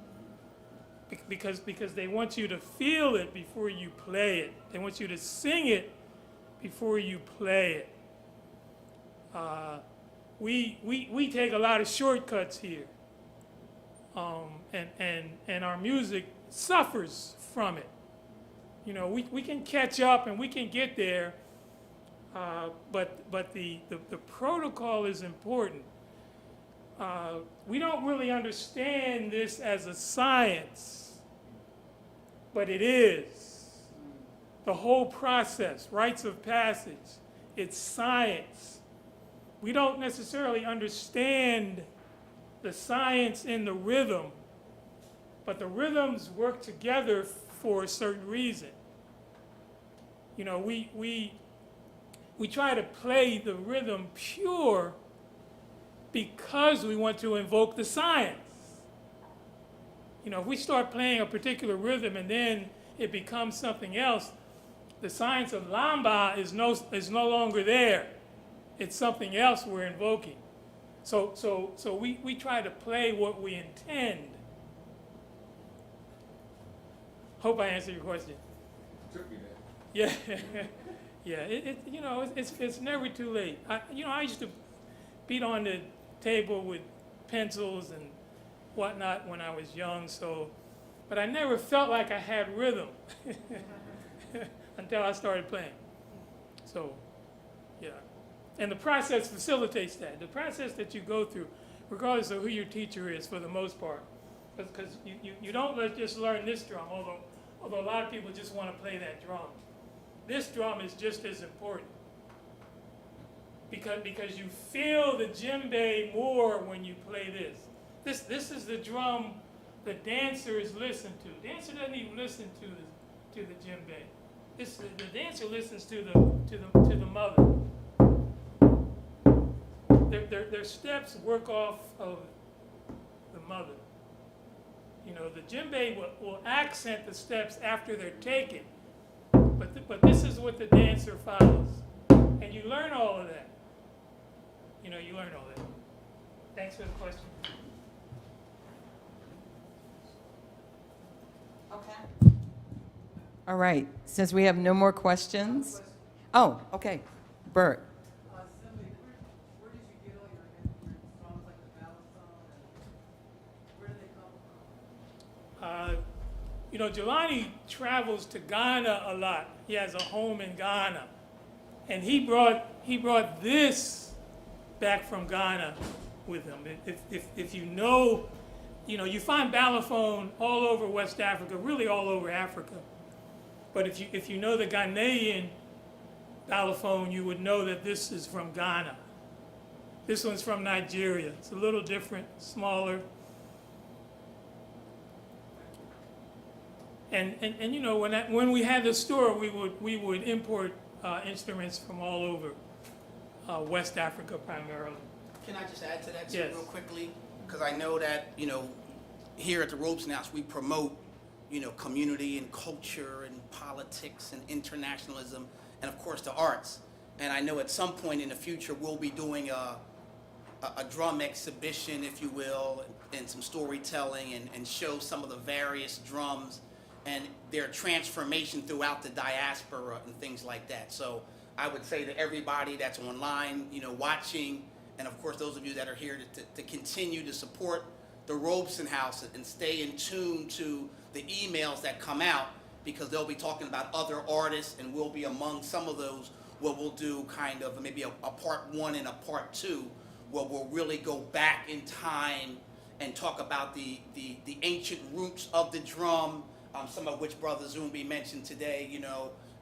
because they want you to feel it before you play it. They want you to sing it before you play it. We take a lot of shortcuts here, and our music suffers from it. We can catch up and we can get there, but the protocol is important. We don't really understand this as a science, but it is. The whole process, rites of passage, it's science. We don't necessarily understand the science in the rhythm, but the rhythms work together for a certain reason. We try to play the rhythm pure because we want to invoke the science. You know, if we start playing a particular rhythm and then it becomes something else, the science of lamba is no longer there. It's something else we're invoking. So we try to play what we intend. Hope I answered your question. Took me there. Yeah, yeah. You know, it's never too late. I used to beat on the table with pencils and whatnot when I was young. But I never felt like I had rhythm until I started playing. So, yeah. And the process facilitates that. The process that you go through, regardless of who your teacher is, for the most part, because you don't just learn this drum, although a lot of people just want to play that drum. This drum is just as important because you feel the djembe more when you play this. This is the drum the dancers listen to. Dancer doesn't even listen to the djembe. The dancer listens to the mother. Their steps work off of the mother. You know, the djembe will accent the steps after they're taken, but this is what the dancer follows, and you learn all of that. You know, you learn all that. Thanks for the question. Okay. All right. Since we have no more questions. Oh, okay. Bert. You know, Jelani travels to Ghana a lot. He has a home in Ghana. And he brought this back from Ghana with him. If you know, you find balafon all over West Africa, really all over Africa. But if you know the Ghanaian balafon, you would know that this is from Ghana. This one's from Nigeria. It's a little different, smaller. And you know, when we had the store, we would import instruments from all over West Africa primarily. Can I just add to that Yes. real quickly? Because I know that, here at the Robeson House, we promote, community and culture and politics and internationalism and, of course, the arts. And I know at some point in the future, we'll be doing a drum exhibition, if you will, and some storytelling and show some of the various drums and their transformation throughout the diaspora and things like that. So I would say to everybody that's online, watching, and of course those of you that are here to continue to support the Robeson House and stay in tune to the emails that come out, because they'll be talking about other artists, and we'll be among some of those where we'll do kind of maybe a part one and a part two, where we'll really go back in time and talk about the ancient roots of the drum, some of which Brother Zumbi mentioned today,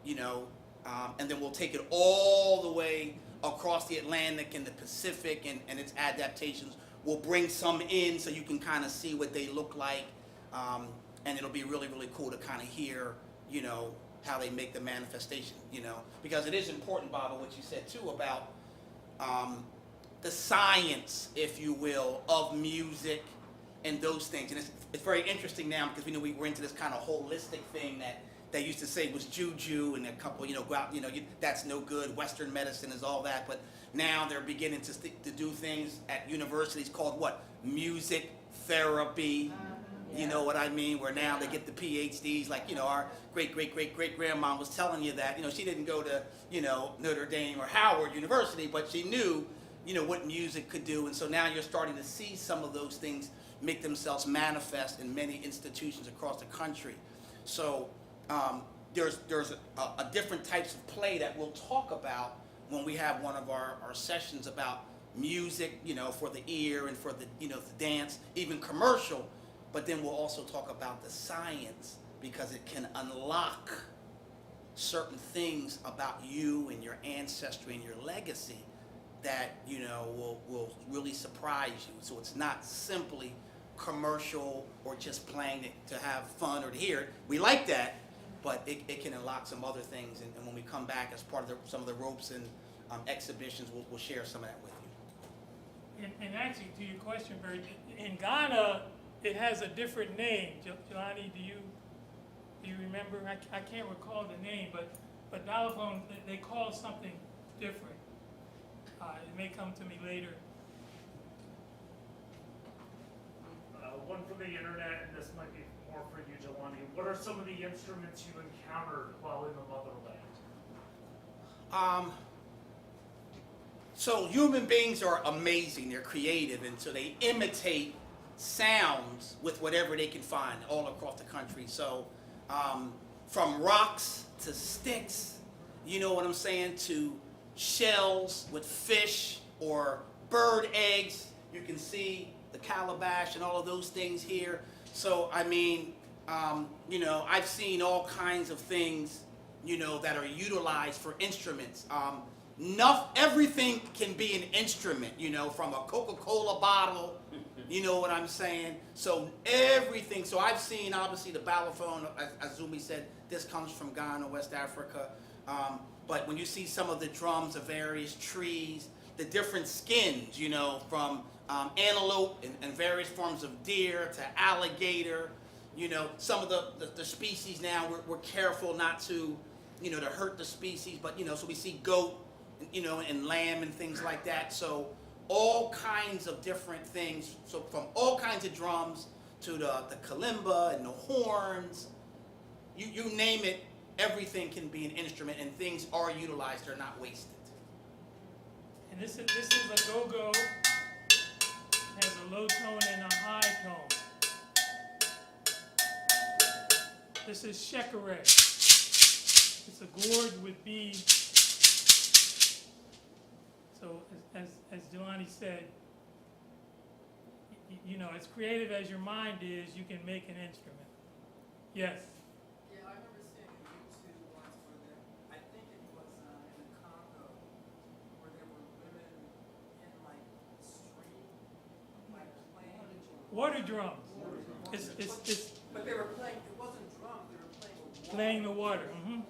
and then we'll take it all the way across the Atlantic and the Pacific and its adaptations. We'll bring some in so you can kind of see what they look like, and it'll be really, really cool to kind of hear, how they make the manifestation, because it is important, Baba, what you said too about the science, if you will, of music and those things. And it's very interesting now because we were into this kind of holistic thing that they used to say was juju, and a couple, go out, that's no good. Western medicine is all that. But now they're beginning to do things at universities called what? Music therapy. You know what I mean? Where now they get the PhDs, like, our great-great-great-great-grandma was telling you that, she didn't go to, Notre Dame or Howard University, but she knew, what music could do. And so now you're starting to see some of those things make themselves manifest in many institutions across the country. So there's a different types of play that we'll talk about when we have one of our sessions about music, for the ear and for the, the dance, even commercial. But then we'll also talk about the science, because it can unlock certain things about you and your ancestry and your legacy that, will really surprise you. So it's not simply commercial or just playing it to have fun or to hear it. We like that, but it can unlock some other things. And when we come back as part of some of the Robeson exhibitions, we'll share some of that with you. And actually, to your question, Bert, in Ghana, it has a different name. Jelani, do you remember? I can't recall the name, but balafon, they call something different. It may come to me later. One for the internet, and this might be more for you, Jelani. What are some of the instruments you encountered while in the motherland? So human beings are amazing. They're creative, and so they imitate sounds with whatever they can find all across the country. So from rocks to sticks, you know what I'm saying, to shells with fish or bird eggs. You can see the calabash and all of those things here. So, I mean, you know, I've seen all kinds of things, you know, that are utilized for instruments. Everything can be an instrument, you know, from a Coca-Cola bottle, you know what I'm saying? So everything. So I've seen, obviously, the balafon, as Zumbi said, this comes from Ghana, West Africa. But when you see some of the drums of various trees, the different skins, you know, from antelope and various forms of deer to alligator, you know, some of the species now, we're careful not to, you know, to hurt the species, but, you know, so we see goat, you know, and lamb and things like that. So all kinds of different things. So from all kinds of drums to the kalimba and the horns, you name it, everything can be an instrument, and things are utilized, they're not wasted. And this is a go-go. It has a low tone and a high tone. This is sekere. It's a gourd with beads. So as Jelani said, you know, as creative as your mind is, you can make an instrument. Yes? Yeah, I remember seeing a YouTube once where there, I think it was in the Congo, where there were women in like a stream, like playing Water drums. But they were playing, it wasn't drums, they were playing with water. Playing the water. Mm-hmm.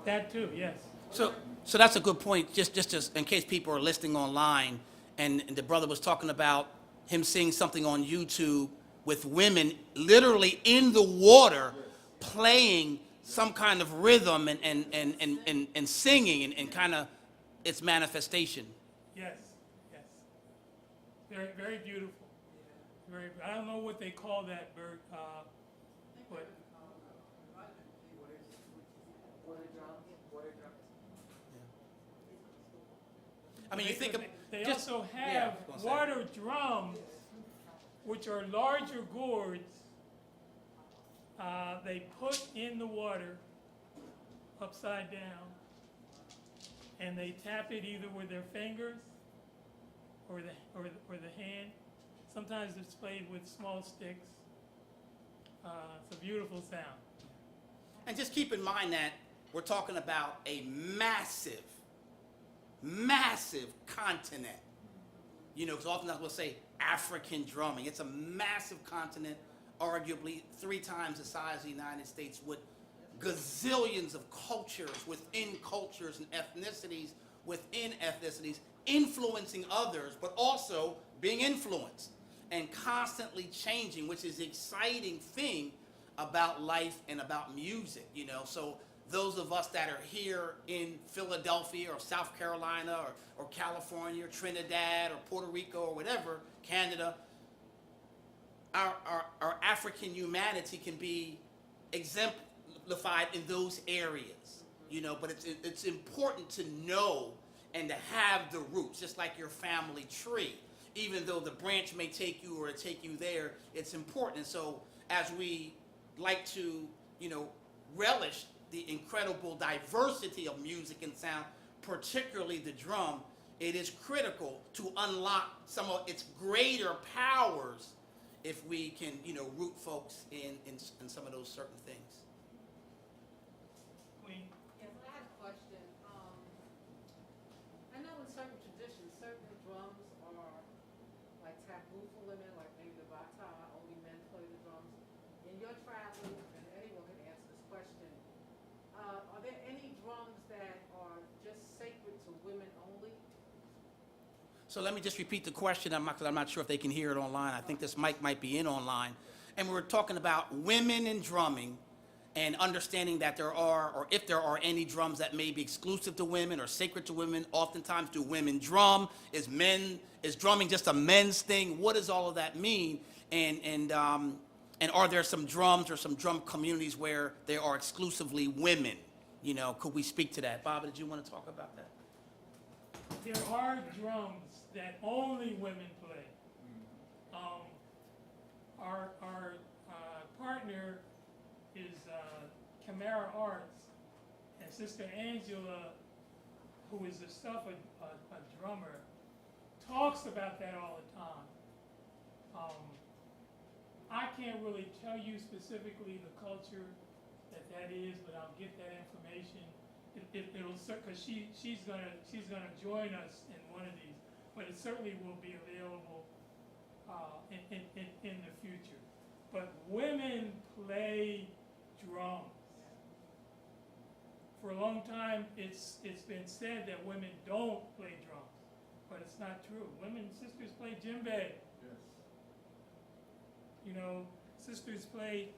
That too, yes. So that's a good point, just in case people are listening online, and the brother was talking about him seeing something on YouTube with women literally in the water playing some kind of rhythm and singing and kind of its manifestation. Yes, yes. Very, very beautiful. Very. I don't know what they call that, Bert. But I mean, you think of they also have water drums, which are larger gourds. They put in the water upside down, and they tap it either with their fingers or the hand. Sometimes it's played with small sticks. It's a beautiful sound. And just keep in mind that we're talking about a massive continent. You know, because oftentimes we'll say African drumming. It's a massive continent, arguably 3 times the size of the United States, with gazillions of cultures within cultures and ethnicities within ethnicities, influencing others, but also being influenced and constantly changing, which is the exciting thing about life and about music, you know. So those of us that are here in Philadelphia or South Carolina or California or Trinidad or Puerto Rico or whatever, Canada, our African humanity can be exemplified in those areas, you know. But it's important to know and to have the roots, just like your family tree. Even though the branch may take you or take you there, it's important. And so as we like to, you know, relish the incredible diversity of music and sound, particularly the drum, it is critical to unlock some of its greater powers if we can, you know, root folks in some of those certain things. Queen? Yes, I had a question. I know in certain traditions, certain drums are like taboo for women, like maybe the bata, only men play the drums. In your travels, and anyone can answer this question, are there any drums that are just sacred to women only? So let me just repeat the question, because I'm not sure if they can hear it online. I think this mic might be in online. And we were talking about women in drumming and understanding that there are, or if there are any drums that may be exclusive to women or sacred to women. Oftentimes, do women drum? Is drumming just a men's thing? What does all of that mean? And are there some drums or some drum communities where they are exclusively women? You know, could we speak to that? Bobby, did you want to talk about that? There are drums that only women play. Our partner is Camara Arts, and Sister Angela, who is herself a drummer, talks about that all the time. I can't really tell you specifically the culture that is, but I'll get that information. It'll, because she's gonna join us in one of these, but it certainly will be available in the future. But women play drums. For a long time, it's been said that women don't play drums, but it's not true. Women, sisters play djembe. Yes. You know, sisters play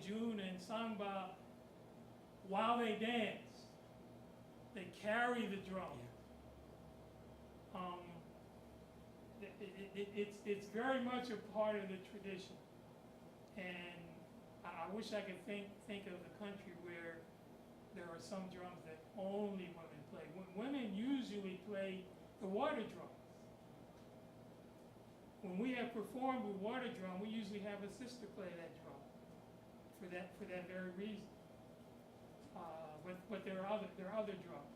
June and songba while they dance. They carry the drum. It's very much a part of the tradition, and I wish I could think of a country where there are some drums that only women play. Women usually play the water drums. When we have performed with water drum, we usually have a sister play that drum for that very reason. But there are other drums.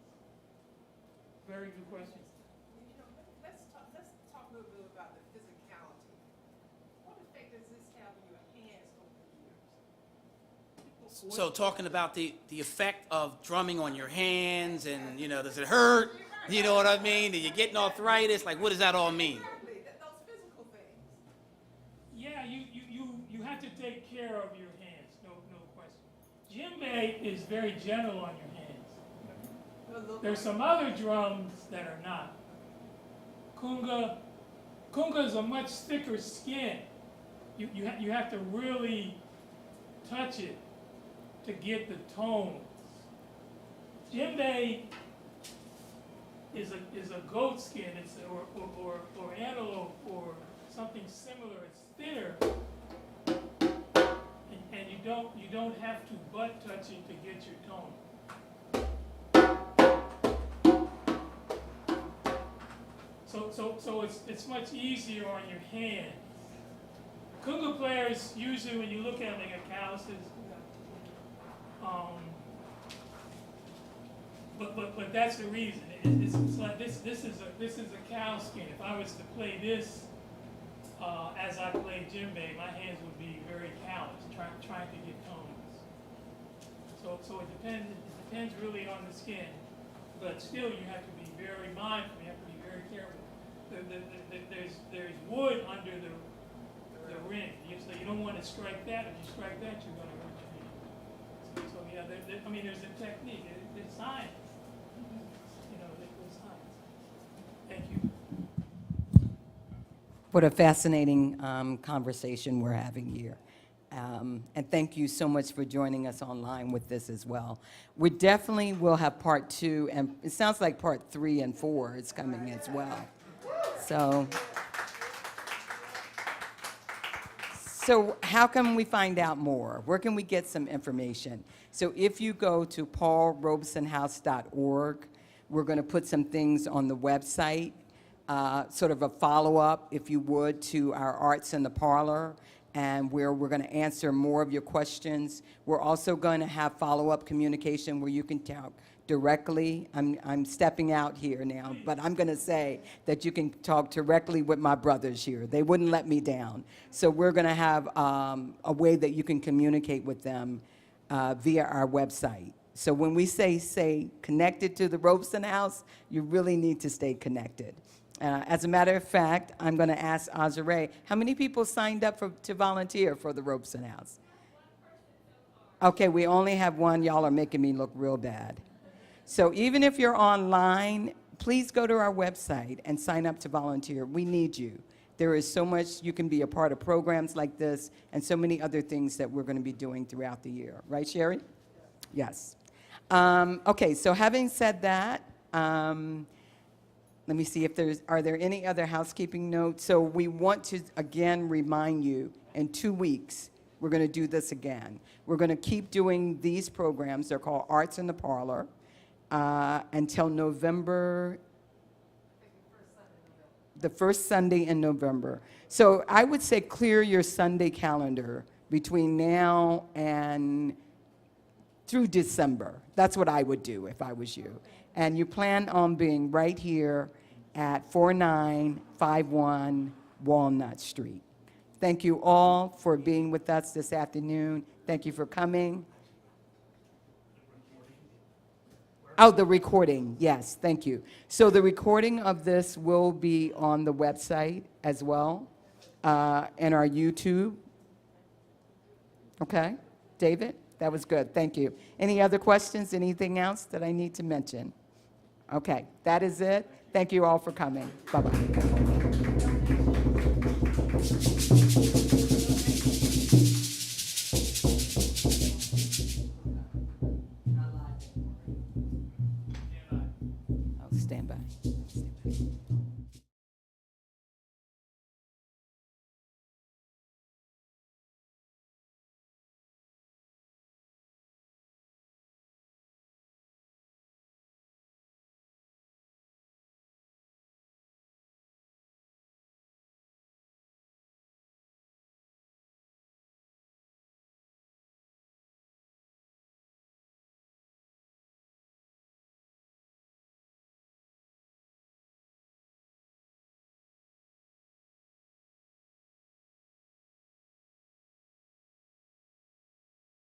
Very good question. You know, let's talk a little bit about the physicality. What effect does this have on your hands over the years? So talking about the effect of drumming on your hands, and, you know, does it hurt? You know what I mean? Do you get an arthritis? Like, what does that all mean? Those physical things. Yeah, you have to take care of your hands, no question. Djembe is very gentle on your hands. There's some other drums that are not. Kunga is a much thicker skin. You have to really touch it to get the tones. Djembe is a goat skin, or antelope, or something similar. It's thinner, and you don't have to butt touch it to get your tone. So it's much easier on your hands. Kunga players, usually when you look at them, they got calluses. But that's the reason. It's like this is a cow skin. If I was to play this as I play djembe, my hands would be very callous, trying to get tones. So it depends really on the skin. But still, you have to be very mindful. You have to be very careful. There's wood under the ring. So you don't want to strike that. If you strike that, you're going to hurt your hand. So yeah, I mean, there's a technique. There's science. You know, there's science. Thank you. What a fascinating conversation we're having here. And thank you so much for joining us online with this as well. We definitely will have part 2, and it sounds like part 3 and 4 is coming as well. So how can we find out more? Where can we get some information? So if you go to paulrobesonhouse.org, we're going to put some things on the website, sort of a follow-up, if you would, to our Arts in the Parlor, and where we're going to answer more of your questions. We're also going to have follow-up communication where you can talk directly. I'm stepping out here now, but I'm going to say that you can talk directly with my brothers here. They wouldn't let me down. So we're going to have a way that you can communicate with them via our website. So when we say connected to the Robeson House, you really need to stay connected. As a matter of fact, I'm going to ask Azare, how many people signed up to volunteer for the Robeson House? Okay, we only have one. Y'all are making me look real bad. So even if you're online, please go to our website and sign up to volunteer. We need you. There is so much you can be a part of programs like this and so many other things that we're going to be doing throughout the year. Right, Sherry? Yes. Okay, so having said that, let me see if are there any other housekeeping notes? So we want to, again, remind you, in 2 weeks, we're going to do this again. We're going to keep doing these programs. They're called Arts in the Parlor until November, the first Sunday in November. So I would say clear your Sunday calendar between now and through December. That's what I would do if I was you. And you plan on being right here at 4951 Walnut Street. Thank you all for being with us this afternoon. Thank you for coming. Oh, the recording, yes, thank you. So the recording of this will be on the website as well, and our YouTube. Okay, David, that was good, thank you. Any other questions, anything else that I need to mention? Okay, that is it. Thank you all for coming. Bye-bye.